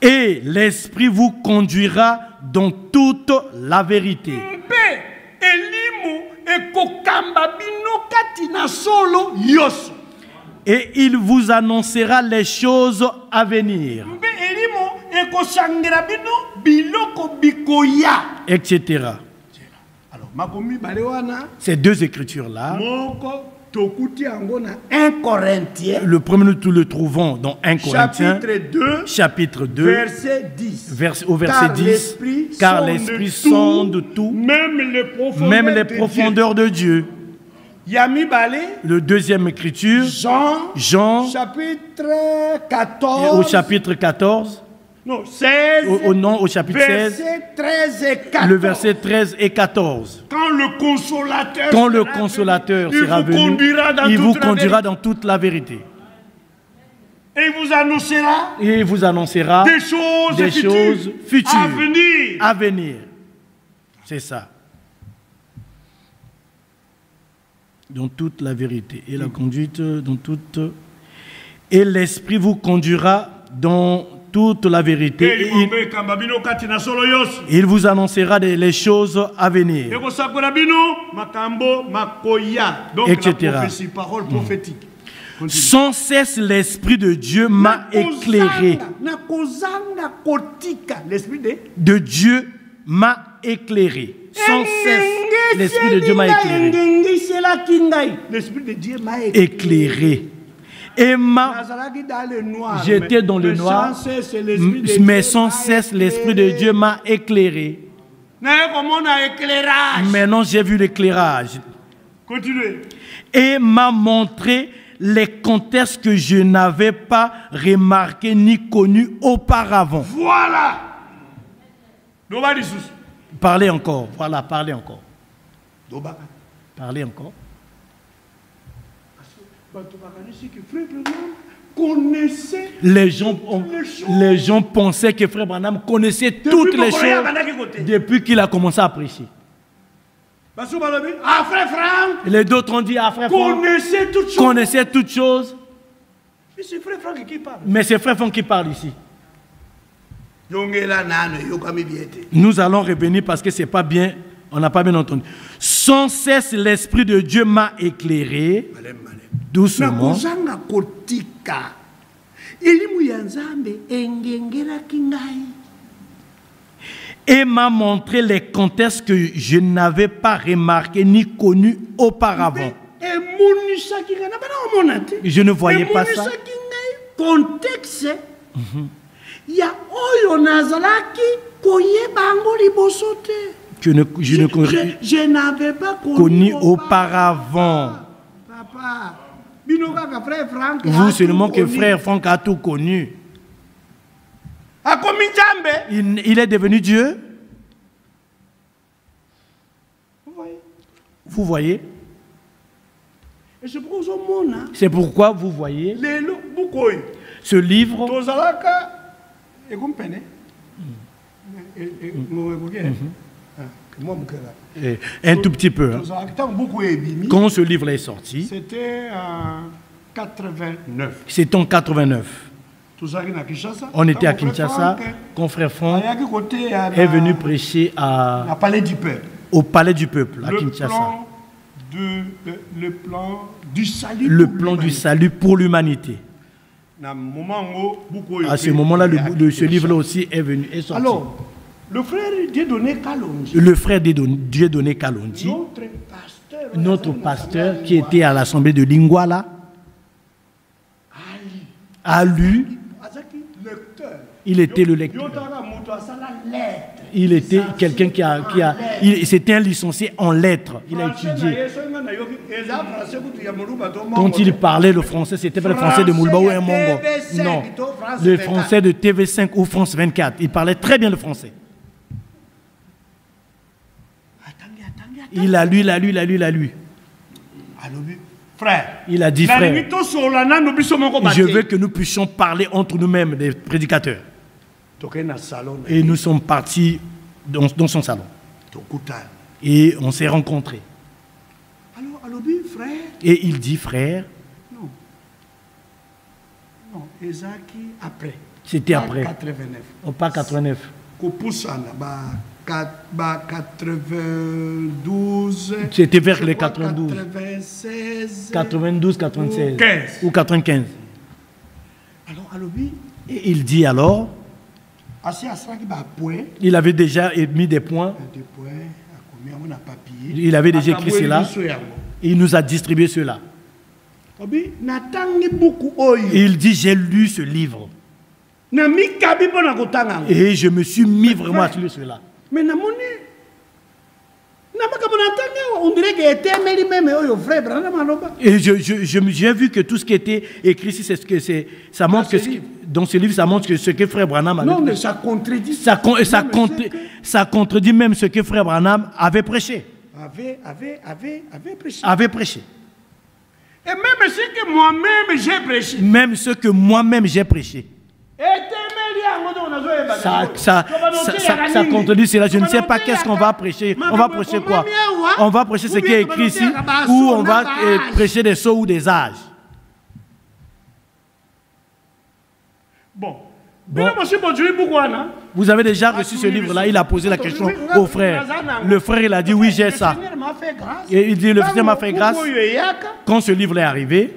Et l'Esprit vous conduira dans toute la vérité. Et il vous annoncera les choses à venir, etc. Ces 2 écritures-là, le premier nous le trouvons dans 1 Corinthiens, chapitre 2, verset 10. Au verset 10, car l'Esprit sonde tout, même les profondeurs de Dieu. Le deuxième écriture, Jean chapitre 14, au chapitre 14, non, 16, au chapitre 16, 13 et 14. Le verset 13 et 14. Quand le consolateur sera venu, il vous conduira dans toute la vérité. Et il vous annoncera des choses futures à venir. C'est ça. Dans toute la vérité. Et la conduite dans toute... Et l'Esprit vous conduira dans toute la vérité. Il vous annoncera les choses à venir. Etc. Sans cesse, l'Esprit de Dieu m'a éclairé. De Dieu m'a éclairé. Sans cesse, l'Esprit de Dieu m'a éclairé. L'Esprit de Dieu m'a éclairé. Et j'étais dans le noir, mais sans cesse, l'Esprit de Dieu m'a éclairé. Maintenant, j'ai vu l'éclairage. Continuez. Et m'a montré les contextes que je n'avais pas remarqués ni connus auparavant. Voilà. Parlez encore. Voilà, parlez encore. Parlez encore. Les gens pensaient que Frère Branham connaissait toutes les choses depuis qu'il a commencé à prêcher. Et les autres ont dit, Frère Franck connaissait toutes choses. Mais c'est Frère Franck qui parle ici. Nous allons revenir parce que c'est pas bien, on n'a pas bien entendu. Sans cesse, l'Esprit de Dieu m'a éclairé. Doucement. Et m'a montré les contextes que je n'avais pas remarqués ni connus auparavant. Je ne voyais pas ça. Que je n'avais pas connu auparavant. Papa. Vous seulement que Frère Franck a tout connu. Il est devenu Dieu. Vous voyez? C'est pourquoi vous voyez ce livre. Un tout petit peu. Hein. Quand ce livre est sorti, c'était en 89. C'était en 89. On était à Kinshasa. Quand Frère Franck est venu prêcher au Palais du Peuple, à Kinshasa. Le plan du salut. Le plan du salut pour l'humanité. À ce moment-là, ce livre-là aussi est venu. Est sorti. Alors, le frère Dieudonné Kalonji. Le frère Dieudonné Kalonji, notre pasteur qui était à l'assemblée de Lingwala, a lu. Il était le lecteur. Il était quelqu'un c'était un licencié en lettres. Il a étudié. Quand il parlait le français, c'était pas le français de Moulba ou un Mongo. Non, le français de TV5 ou France 24. Il parlait très bien le français. Il a lu. Frère, il a dit, frère, je veux que nous puissions parler entre nous-mêmes, des prédicateurs. Et nous sommes partis dans son salon. Et on s'est rencontrés. Et il dit, frère, non, après. C'était après. 89. On part 89. 92. C'était vers les 92. 96. 92, 96. 15. Ou 95. Alors, et il dit alors, il avait déjà mis des points. Il avait déjà écrit cela. Et il nous a distribué cela. Il dit, j'ai lu ce livre. Et je me suis mis vraiment à lire cela. Mais et j'ai vu que tout ce qui était écrit ici, c'est ce que c'est. Ça montre que dans ce livre, ça montre que ce que Frère Branham avait prêché. Non, mais ça contredit. Ça contredit même ce que Frère Branham avait prêché. Avait prêché. Et même ce que moi-même j'ai prêché. Même ce que moi-même j'ai prêché. Ça contredit cela. Je ne sais pas qu'est-ce qu'on va prêcher. On va prêcher quoi? On va prêcher ce qui est écrit ici ou on va prêcher des sceaux ou des âges. Bon. Vous avez déjà reçu ce livre-là. Il a posé la question au frère. Le frère, il a dit oui, j'ai ça. Et il dit, le Seigneur m'a fait grâce. Quand ce livre est arrivé,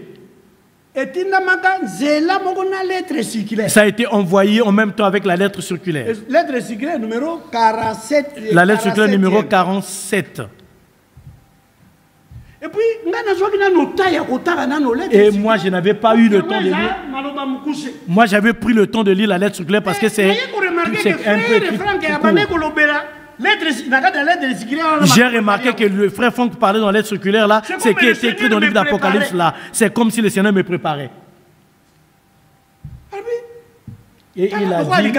ça a été envoyé en même temps avec la lettre circulaire. Lettre circulaire numéro 47. La lettre circulaire numéro 47. Et puis, et moi, je n'avais pas eu le temps de lire. Moi, j'avais pris le temps de lire la lettre circulaire parce que c'est un peu écrit. J'ai remarqué que le frère Franck parlait dans la lettre circulaire là, c'est qui est écrit dans le livre d'Apocalypse là. C'est comme si le Seigneur me préparait. Et il a dit,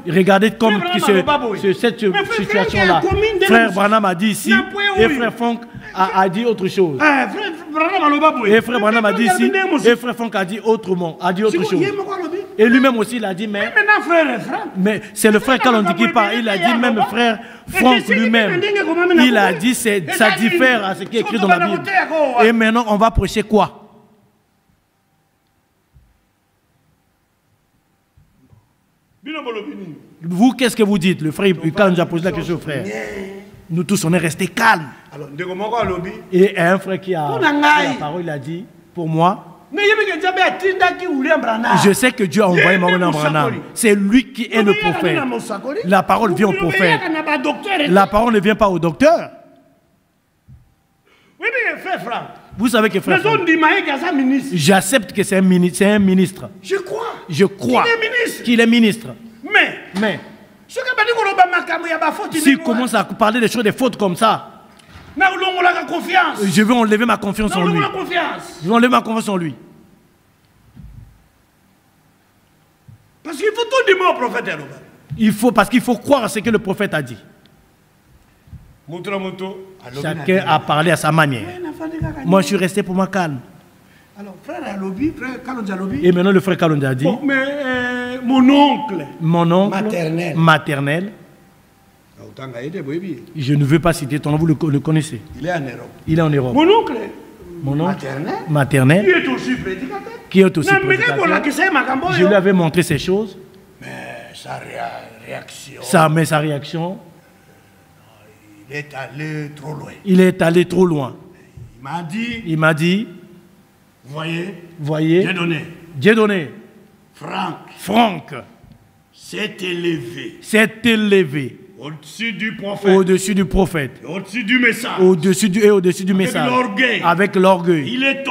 regardez comme cette situation-là. Frère Branham a dit ici, et frère Franck a dit autre chose. Et frère Branham a dit ici, et frère Franck a dit autrement, a dit autre chose. Et lui-même aussi, il a dit, mais c'est le frère Kalonji qui parle. Il a dit, même frère Franck lui-même, il a dit, ça diffère à ce qui est écrit dans la Bible. Et maintenant, on va prêcher quoi? Vous, qu'est-ce que vous dites? Le frère, quand nous a posé la question au frère, nous tous, on est restés calmes. Et un frère qui a la parole, il a dit, pour moi, je sais que Dieu a envoyé Maman Branham. C'est lui qui est le prophète. La parole vient au prophète. La parole ne vient pas au docteur. Vous savez que frère, j'accepte que c'est un ministre. Je crois qu'il est ministre. Mais s'il commence à parler des choses, des fautes comme ça, je vais enlever ma confiance en lui. Je vais enlever ma confiance en lui. Parce qu'il faut tout dire au prophète. Parce qu'il faut croire à ce que le prophète a dit. Chacun a parlé à sa manière. Moi, je suis resté pour moi calme. Alors, frère Kalonji a lobby. Et maintenant, le frère Kalonji a dit, bon, mais mon oncle maternel, je ne veux pas citer ton nom, vous le connaissez. Il est en Europe. Il est en Europe. Mon oncle maternel, qui est aussi prédicateur. Je lui avais montré ces choses. Mais sa réaction. Sa réaction. Il est allé trop loin. Il est allé trop loin. Il m'a dit. Voyez. Dieu donné. Franck. S'est élevé. Au-dessus du prophète. Au-dessus du message. Au-dessus du message. Avec l'orgueil. Il est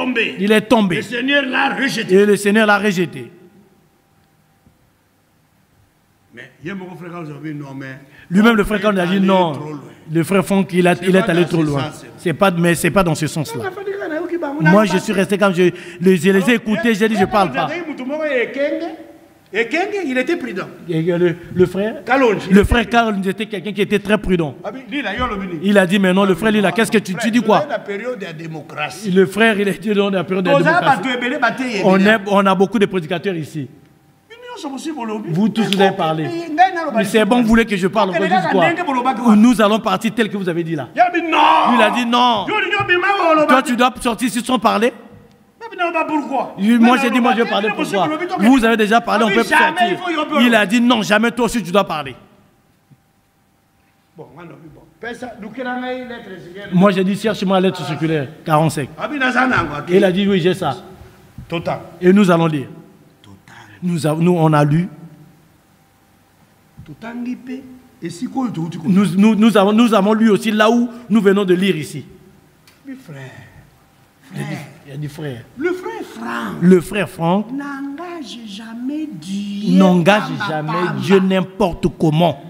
tombé. Le Seigneur l'a rejeté. Et le Seigneur l'a rejeté. Mais lui-même, le frère Kalonji a dit non. Le frère Franck, il est allé trop loin. Mais c'est pas dans ce sens-là. Moi, je suis resté quand je les ai écoutés, j'ai dit je ne parle pas. Et Kenge, il était prudent. Le frère Kalonji était quelqu'un qui était très prudent. Il a dit, mais non, le frère Lila, qu'est-ce que tu dis quoi? Le frère, il est dit dans la période de démocratie. On a beaucoup de prédicateurs ici. Vous tous, vous avez parlé. Mais c'est bon, vous voulez que je parle. Vous dites quoi? Nous allons partir tel que vous avez dit là. Il a dit non. Toi, tu dois sortir ici sans parler. Pourquoi? Moi, j'ai dit, moi, je vais parler pourquoi. Vous avez déjà parlé, on peut sortir. Il a dit non, jamais toi aussi, tu dois parler. Moi, j'ai dit, cherche-moi la lettre circulaire, 45. Et il a dit, oui, j'ai ça. Et nous allons lire. Nous, on a lu. Nous avons lu aussi là où nous venons de lire ici. Mais frère. Il a dit frère. Le frère Franck n'engage jamais Dieu n'importe comment.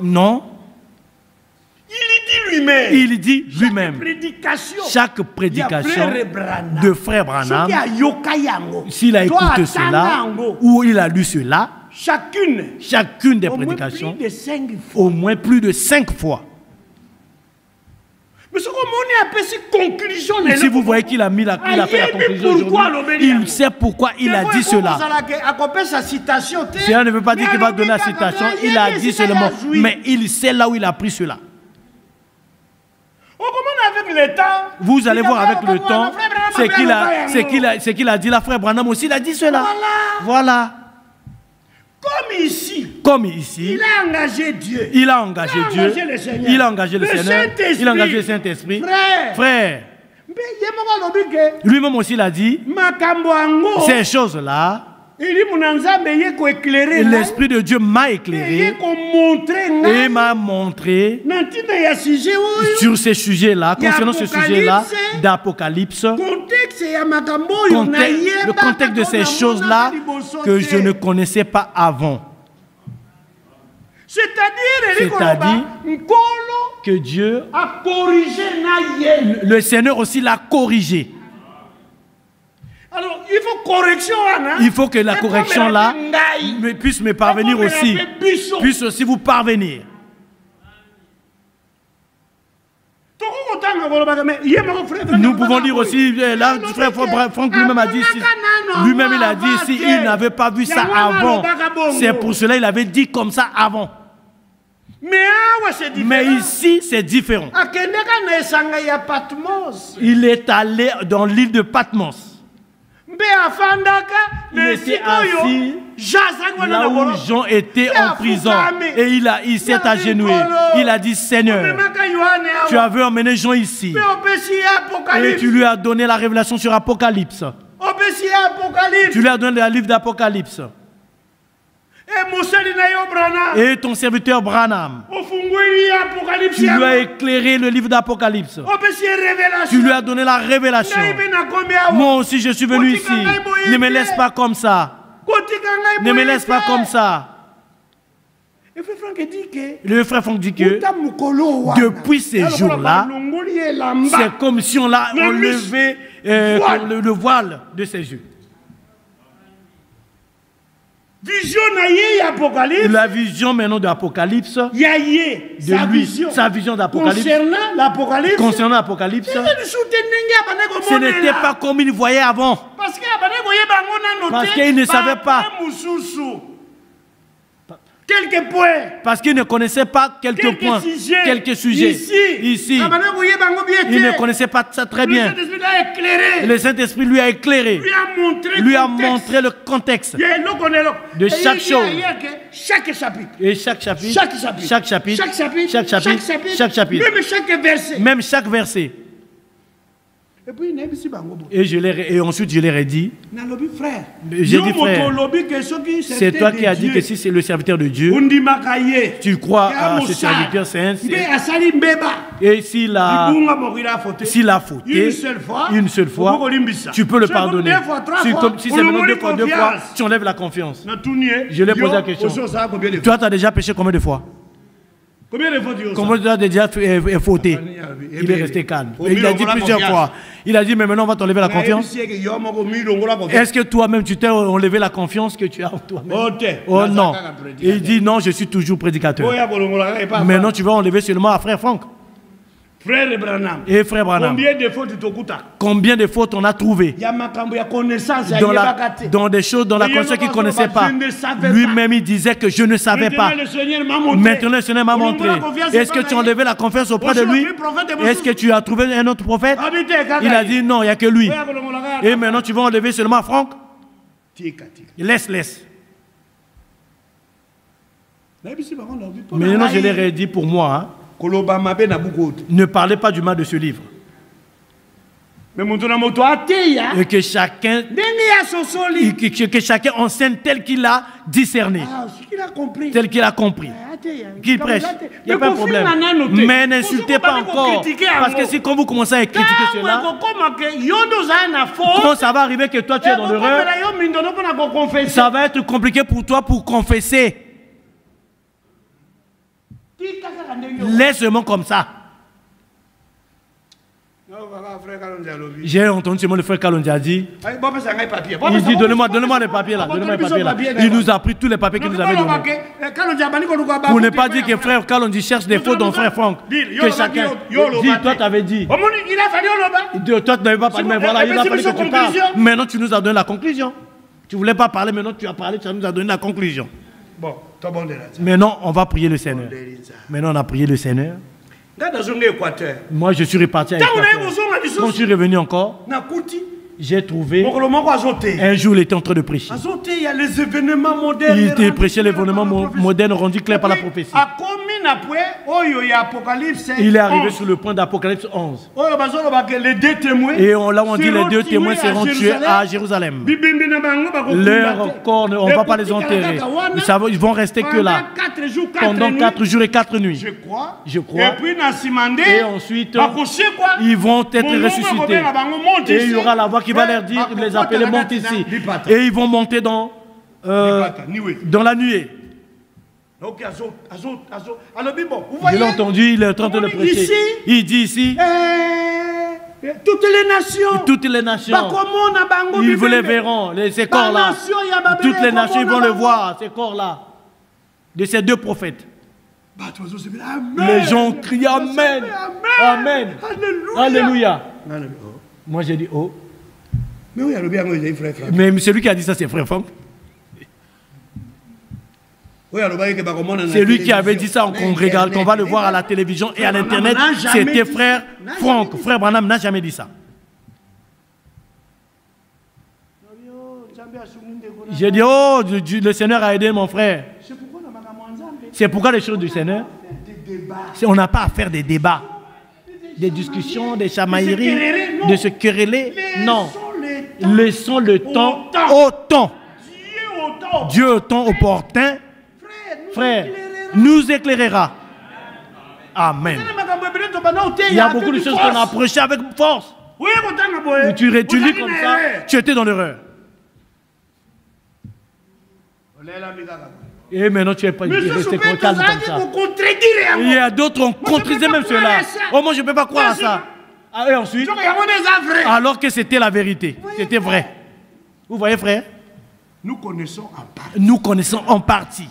Non. Il dit lui-même. Chaque prédication de frère Branham, s'il a écouté cela ou il a lu cela, chacune des prédications, au moins plus de 5 fois. Si vous voyez qu'il a fait la conclusion aujourd'hui, il sait pourquoi il a dit cela. Cela ne veut pas dire qu'il va donner la citation, il a dit seulement, mais il sait là où il a pris cela. Vous allez voir avec le temps, ce qu'il a dit, la frère Branham aussi, il a dit cela. Voilà. Comme ici, il a engagé Dieu. Il a engagé Dieu. Il a engagé le Seigneur. Il a engagé le Saint-Esprit. Frère. Lui-même aussi, il a dit, ces choses-là, l'Esprit de Dieu m'a éclairé et m'a montré sur ces sujets-là, concernant ce sujet-là d'Apocalypse, le contexte de ces choses-là que je ne connaissais pas avant. C'est-à-dire que Dieu a corrigé, le Seigneur aussi l'a corrigé. Alors, il faut correction. Il faut que la correction là puisse me parvenir aussi. Puisse aussi vous parvenir. Nous pouvons dire aussi, là, frère Franck lui-même a dit, lui-même il a dit, si il n'avait pas vu ça avant, c'est pour cela qu'il avait dit comme ça avant. Mais ici, c'est différent. Il est allé dans l'île de Patmos. Il était assis là où Jean était en prison. Et il s'est agenouillé. Il a dit, Seigneur, tu avais emmené Jean ici. Et tu lui as donné la révélation sur Apocalypse. Tu lui as donné le livre d'Apocalypse. Et ton serviteur Branham, tu lui as éclairé le livre d'Apocalypse. Tu lui as donné la révélation. Moi aussi je suis venu ici. Ne me laisse pas comme ça. Ne me laisse pas comme ça. Le frère Franck dit que depuis ces jours-là, c'est comme si on l'a enlevé le voile de ses yeux. La vision maintenant de l'Apocalypse, de lui, sa vision d'Apocalypse, concernant l'Apocalypse, ce n'était pas comme il voyait avant. Parce qu'il ne savait pas. Quelques points. Parce qu'il ne connaissait pas quelques points, quelques sujets. Ici. Il ne connaissait pas ça très bien. Le Saint-Esprit lui a éclairé. Lui a montré le contexte de chaque chose. Chaque chapitre. Et chaque chapitre. Chaque chapitre. Chaque chapitre. Même chaque verset. Et ensuite je leur ai dit, j'ai dit frère, c'est toi qui as dit que si c'est le serviteur de Dieu, tu crois à ce serviteur saint, et s'il a fauté une seule fois, tu peux le pardonner. Si c'est maintenant deux fois, tu enlèves la confiance. Je lui ai posé la question. Toi, tu as déjà péché combien de fois? Comment tu as déjà fauté? Il est resté calme. Il a dit plusieurs fois. Il a dit, mais maintenant on va t'enlever la confiance. Est-ce que toi-même tu t'es enlevé la confiance que tu as en toi-même? Oh non. Il dit, non, je suis toujours prédicateur. Maintenant tu vas enlever seulement à frère Franck. Frère Branham. Et frère Branham. Combien de fautes on a trouvé dans des choses, dans la connaissance qu'il ne connaissait pas. Lui-même il disait que je ne savais pas. Maintenant le Seigneur m'a montré. Est-ce que tu as enlevé la confiance auprès de lui? Est-ce que tu as trouvé un autre prophète? Il a dit non, il n'y a que lui. Et maintenant tu vas enlever seulement Franck? Laisse. Maintenant je leur ai dit pour moi, hein, ne parlez pas du mal de ce livre. Et que chacun enseigne tel qu'il a discerné, tel qu'il a compris, qu'il prêche. Il n'y a pas de problème. Mais n'insultez pas encore. Parce que si quand vous commencez à critiquer cela, quand ça va arriver que toi tu es dans l'erreur, ça va être compliqué pour toi pour confesser. Laisse-moi comme ça. J'ai entendu seulement le frère Kalonji a dit. Il dit donnez-moi les papiers là. Il nous a pris tous les papiers qu'il nous avait donnés. Pour ne pas dire que frère Kalonji cherche des fautes dans frère Franck. Que chacun dit, toi tu avais dit. Toi tu n'avais pas parlé, mais voilà, il a fallu que tu parles. Maintenant tu nous as donné la conclusion. Tu ne voulais pas parler, maintenant tu as parlé, tu nous as donné la conclusion. Maintenant on va prier le Seigneur. Maintenant on a prié le Seigneur. Moi, je suis reparti à Équateur. Quand je suis revenu encore, j'ai trouvé un jour il était en train de prêcher. Il y a les événements modernes. Il prêchait l'événement moderne rendu clair par la prophétie. Il est arrivé sur le point d'Apocalypse 11. Et là on dit les deux témoins seront tués à Jérusalem. Leur corps, on ne va pas les enterrer. Ils vont rester que là pendant 4 jours et 4 nuits. Je crois. Et ensuite, ils vont être ressuscités. Et il y aura la voix qui va leur dire, les appeler, montent ici. Et ils vont monter dans la nuée. Je l'ai entendu, il est en train de le prêcher. Il dit ici, toutes les nations, ils vous les verront, ces corps-là. Toutes les nations, ils vont le voir, ces corps-là, de ces deux prophètes. Les gens crient Amen, Amen, Alléluia. Moi j'ai dit oh. Mais celui qui a dit ça, c'est Frère Franck. C'est lui qui avait dit ça qu'on regarde, qu'on va le voir à la télévision et à l'internet. C'était Frère Franck. Frère Branham n'a jamais dit ça. J'ai dit oh, le Seigneur a aidé mon frère. C'est pourquoi les choses du Seigneur, on n'a pas à faire des débats, des discussions, des chamailleries, de se quereller. Non. Laissons le temps au temps. Dieu au temps opportun, frère, nous éclairera. Amen. Il y a beaucoup de choses qu'on a prêchées avec force. Tu lis comme ça, tu étais dans l'erreur. Et maintenant tu es pas resté calme comme ça. Il y a d'autres qui ont contredit même cela. Oh moi je ne peux pas croire à ça. Et ensuite, alors que c'était la vérité, c'était vrai. Vous voyez frère? Nous connaissons en partie. Nous connaissons en partie.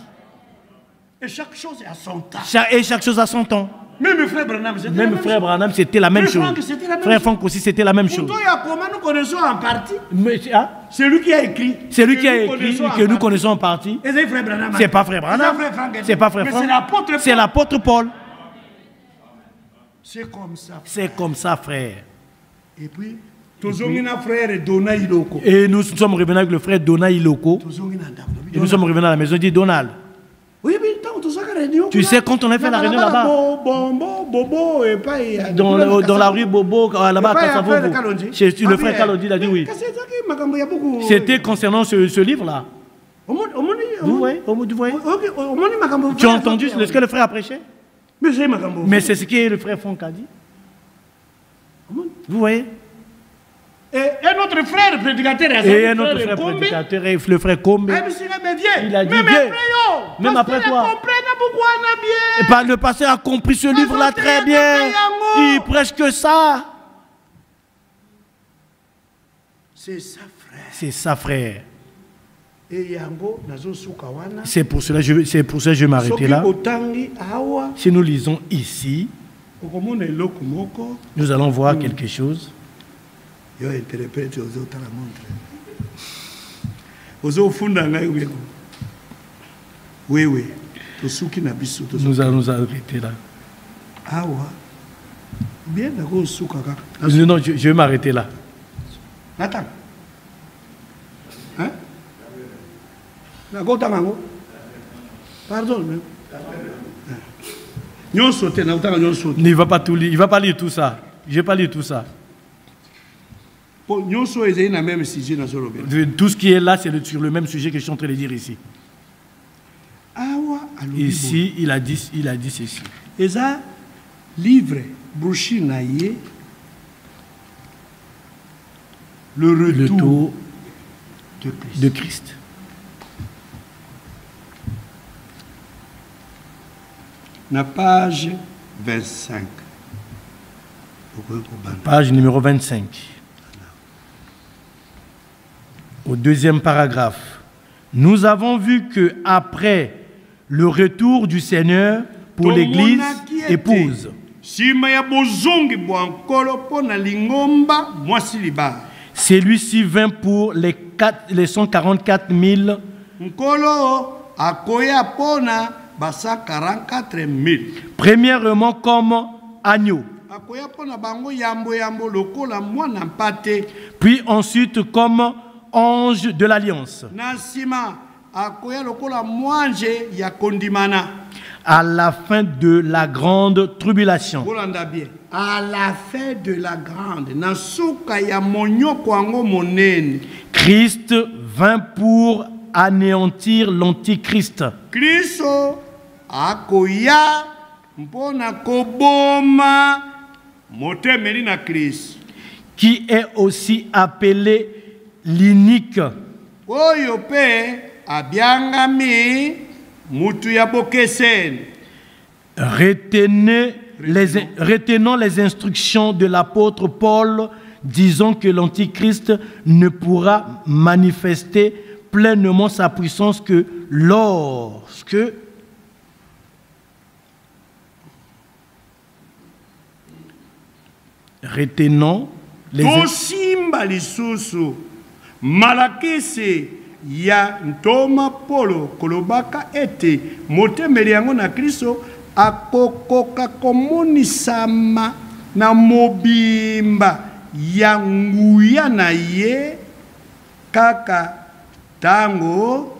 Et chaque chose à son temps. Et chaque chose à son temps. Même frère Branham, c'était la même chose. Frère Franck aussi, c'était la même chose. Nous connaissons en partie. C'est lui qui a écrit. C'est lui qui a écrit que nous connaissons en partie. C'est pas frère Branham. C'est pas frère Franck. C'est l'apôtre Paul. C'est comme ça. C'est comme ça, frère. Et puis, et nous sommes revenus avec le frère Dona Iloko. Et nous sommes revenus à la maison, dit Donald. Oui, tu sais, quand on a fait la réunion là-bas, dans la rue Bobo, là-bas à Kassavovo, le frère Kalodi a dit oui. C'était concernant ce livre-là. Vous voyez? Tu as entendu ce que le frère a prêché? Mais c'est ce que le frère Franck a dit. Vous voyez? Et un autre frère prédicateur, le frère Kombe, il a dit même après toi. Le pasteur a compris ce livre-là très bien. Il prêche que ça. C'est ça, frère. C'est ça, frère. C'est pour cela que je vais m'arrêter là. Si nous lisons ici, nous allons voir quelque chose. Nous allons nous arrêter là. Non, je vais m'arrêter là. Attends. Hein? Pardon. Il va pas tout lire. Il va pas lire tout ça. Je vais pas lire tout ça. Tout ce qui est là, c'est sur le même sujet que je suis en train de dire ici. Ici, il a dit ceci. Et ça, livre, Brouchinaye, le retour de Christ. La page 25. Page numéro 25. Au deuxième paragraphe. Nous avons vu que après le retour du Seigneur pour l'Église épouse. Celui-ci vint pour les 144 000. Premièrement, comme agneau. Puis ensuite comme ange de l'alliance. À la fin de la grande tribulation. À la fin de la grande, Christ vint pour anéantir l'antichrist. Christo akoya mpona koboma motemeli na Christ, qui est aussi appelé l'inique. Oyo pe abiangami mutu ya bokeseni. Retenant les instructions de l'apôtre Paul, disons que l'antichrist ne pourra manifester pleinement sa puissance que lorsque retenant les tosimba lisusu malakisi ya ntoma Polo kolobaka ete motemeli yango na Kristo akokoka komonisama na mobimba ya nguya na ye kaka tango.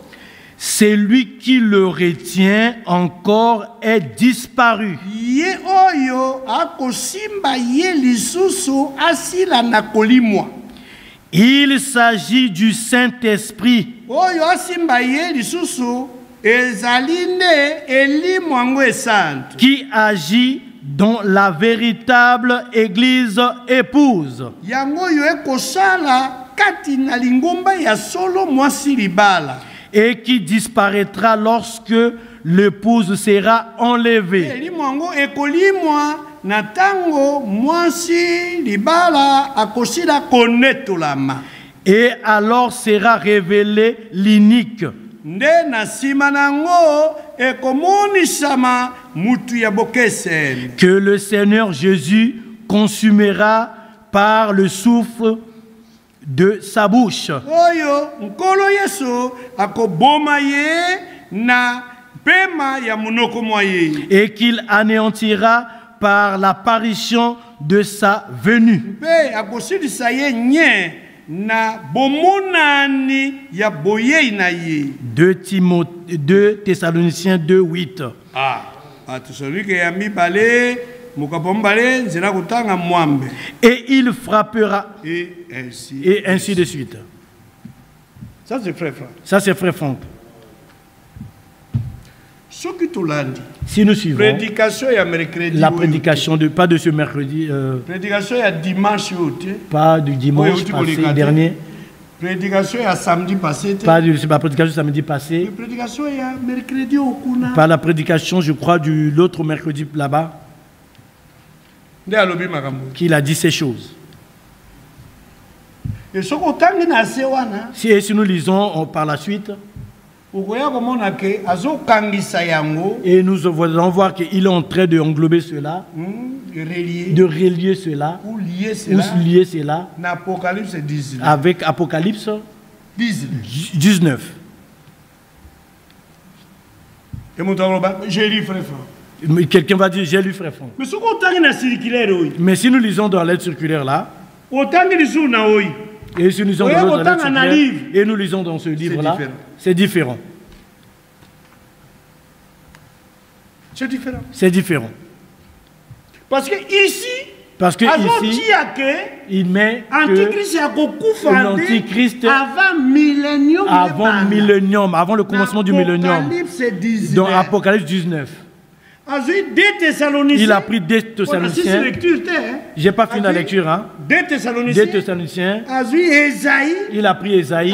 Celui qui le retient encore est disparu. Ye oyo akosimba ye lisusu asila na kolimwa. Il s'agit du Saint-Esprit. Oyo asimba ye lisusu ezaline elimwango esante. Qui agit dans la véritable Église épouse. Yango yo ekosala kati na lingomba ya solo mwasi libala. Et qui disparaîtra lorsque l'épouse sera enlevée. Elimwango ekolimwa na tango mwasi libala akosila konetolama. Et alors sera révélé l'inique. Nde na sima nango ekomonisama mutu ya bokeseni. Que le Seigneur Jésus consumera par le souffle de sa bouche. Oyo nkolo Yesu akoboma ye na pema ya munoko mwaye. Et qu'il anéantira par l'apparition de sa venue. Pe akosilisa ye nye na bomonani ya boye na ye. 2 Thessaloniciens 2:8. Thessalonique ya mibale mukapombale nzira kutanga mwambe. Et il frappera. Et ainsi de suite. Ça c'est frère Franck. Ça c'est frère Franck. Si nous suivons la prédication de pas de ce mercredi, prédication ya dimanche pas du dimanche passé dernier. Prédication ya samedi passé. Pas de la prédication samedi passé. Prédication ya mercredi okuna. Pas la prédication, je crois, de l'autre mercredi là-bas. Qu'il a dit ces choses. Et si nous lisons par la suite, et nous allons voir qu'il est en train d'englober cela, de relier cela, ou lier cela avec Apocalypse 19. J'ai lu frère. Quelqu'un va dire, j'ai lu frère Franck. Mais si nous lisons dans la lettre circulaire là, et si nous lisons dans la lettre circulaire, et nous lisons dans ce livre là, c'est différent. C'est différent. C'est différent. Parce que ici, il met que l'antichrist avant le commencement du millénium, dans Apocalypse 19. Il a pris 2 Thessaloniciens. Je n'ai pas fini la lecture. Hein? 2 Thessaloniciens. Il a pris Ésaïe.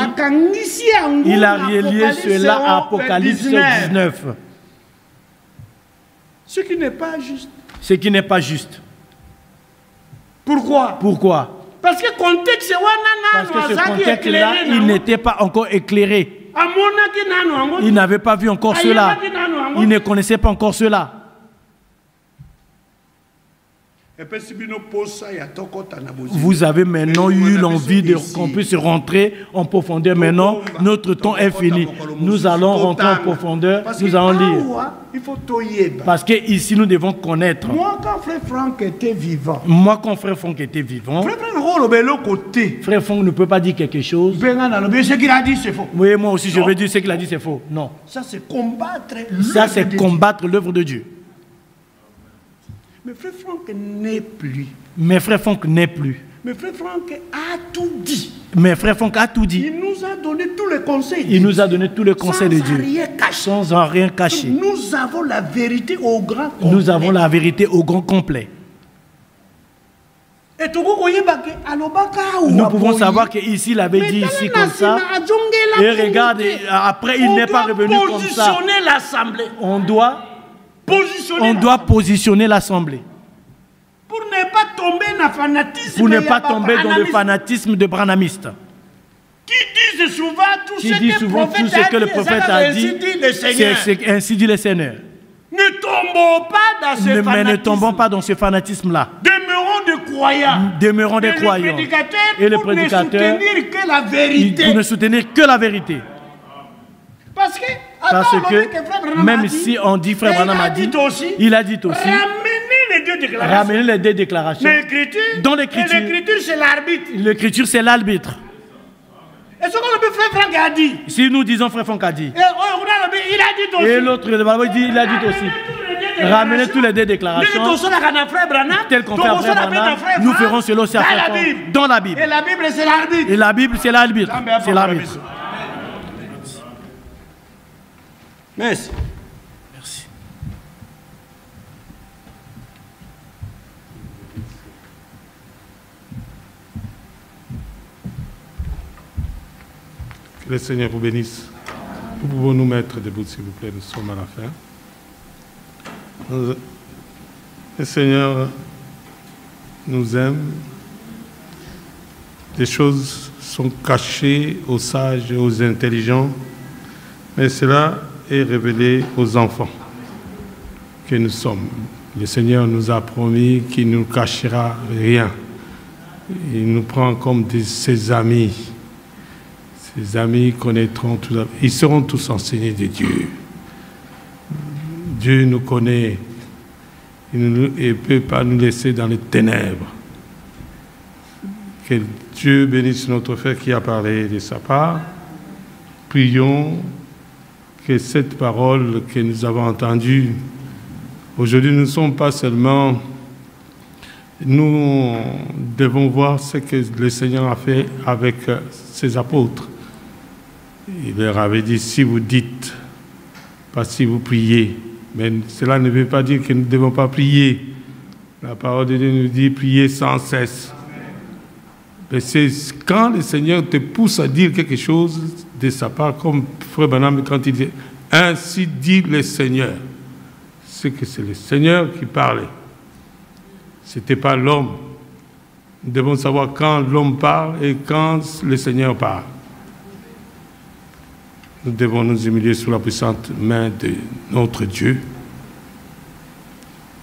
Il a relié cela à Apocalypse 19. Ce qui n'est pas juste. Ce qui n'est pas juste. Pourquoi? Pourquoi? Parce que ce contexte-là, il n'était pas encore éclairé. Il n'avait pas vu encore cela. Il ne connaissait pas encore cela. Vous avez maintenant eu l'envie qu'on puisse rentrer en profondeur. Maintenant, notre temps est fini. Nous allons rentrer en profondeur. Nous allons lire. Parce que ici, nous devons connaître. Moi, quand frère Franck était vivant. Frère Franck ne peut pas dire quelque chose. Ce qu'il a dit, c'est faux. Oui, moi aussi, je veux dire ce qu'il a dit, c'est faux. Non. Ça, c'est combattre l'œuvre de Dieu. Mais frère Franck n'est plus. Mais frère Franck n'est plus. Mais frère Franck a tout dit. Mais frère Franck a tout dit. Il nous a donné tous les conseils. Il nous a donné tous les conseils de Dieu. Sans en rien cacher. Nous avons la vérité au grand complet. Nous avons la vérité au grand complet. Nous pouvons savoir qu'ici, il avait dit ici comme ça. Et regarde, après, il n'est pas revenu comme ça. On doit positionner l'Assemblée. Pour ne pas tomber dans le fanatisme. Pour ne pas tomber dans le fanatisme de branhamiste. Qui disent souvent tout ce que le prophète a dit. C'est ainsi dit le Seigneur. Ne tombons pas dans ce fanatisme. Mais ne tombons pas dans ce fanatisme-là. Demeurons des croyants. Et le prédicateur pour ne soutenir que la vérité. Parce que même si on dit frère Branham a dit, il a dit aussi ramener les deux déclarations. Dans l'écriture, l'écriture c'est l'arbitre. Et ce que le frère Franck a dit. Si nous disons frère Franck a dit. Et l'autre, il a dit aussi. Ramenez tous les deux déclarations. Tel qu'on fait à frère Branham, nous ferons cela aussi à frère Franck. Dans la Bible. Et la Bible c'est l'arbitre. Et la Bible c'est l'arbitre. C'est l'arbitre. Merci. Merci. Que le Seigneur vous bénisse. Nous pouvons nous mettre debout, s'il vous plaît, nous sommes à la fin. Le Seigneur nous aime. Des choses sont cachées aux sages et aux intelligents, mais cela est révélé aux enfants que nous sommes. Le Seigneur nous a promis qu'il ne nous cachera rien. Il nous prend comme ses amis. Ses amis connaîtront tout. Ils seront tous enseignés de Dieu. Dieu nous connaît. Il ne peut pas nous laisser dans les ténèbres. Que Dieu bénisse notre frère qui a parlé de sa part. Prions que cette parole que nous avons entendue, aujourd'hui nous ne sommes pas seulement, nous devons voir ce que le Seigneur a fait avec ses apôtres. Il leur avait dit, si vous dites, pas si vous priez, mais cela ne veut pas dire que nous ne devons pas prier. La parole de Dieu nous dit, priez sans cesse. Mais c'est quand le Seigneur te pousse à dire quelque chose de sa part, comme Frère Branham quand il dit « Ainsi dit le Seigneur », c'est que c'est le Seigneur qui parlait. Ce n'était pas l'homme. Nous devons savoir quand l'homme parle et quand le Seigneur parle. Nous devons nous humilier sous la puissante main de notre Dieu.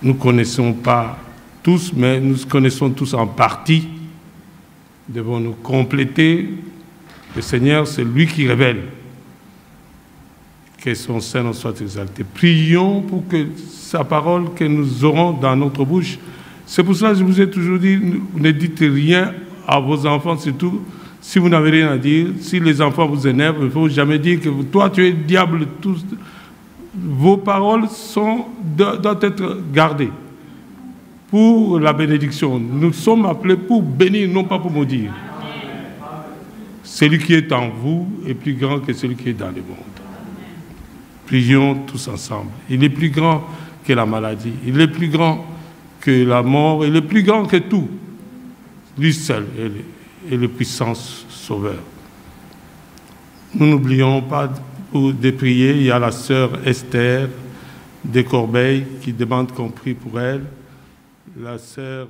Nous ne connaissons pas tous, mais nous connaissons tous en partie. Nous devons nous compléter. Le Seigneur, c'est lui qui révèle. Que son Saint soit exalté. Prions pour que sa parole que nous aurons dans notre bouche. C'est pour cela que je vous ai toujours dit, ne dites rien à vos enfants, surtout si vous n'avez rien à dire. Si les enfants vous énervent, il ne faut jamais dire que toi tu es diable. Vos paroles doivent être gardées pour la bénédiction. Nous sommes appelés pour bénir, non pas pour maudire. Celui qui est en vous est plus grand que celui qui est dans le monde. Prions tous ensemble. Il est plus grand que la maladie. Il est plus grand que la mort. Il est plus grand que tout. Lui seul est le puissant sauveur. Nous n'oublions pas de prier. Il y a la sœur Esther de Corbeil qui demande qu'on prie pour elle. La sœur...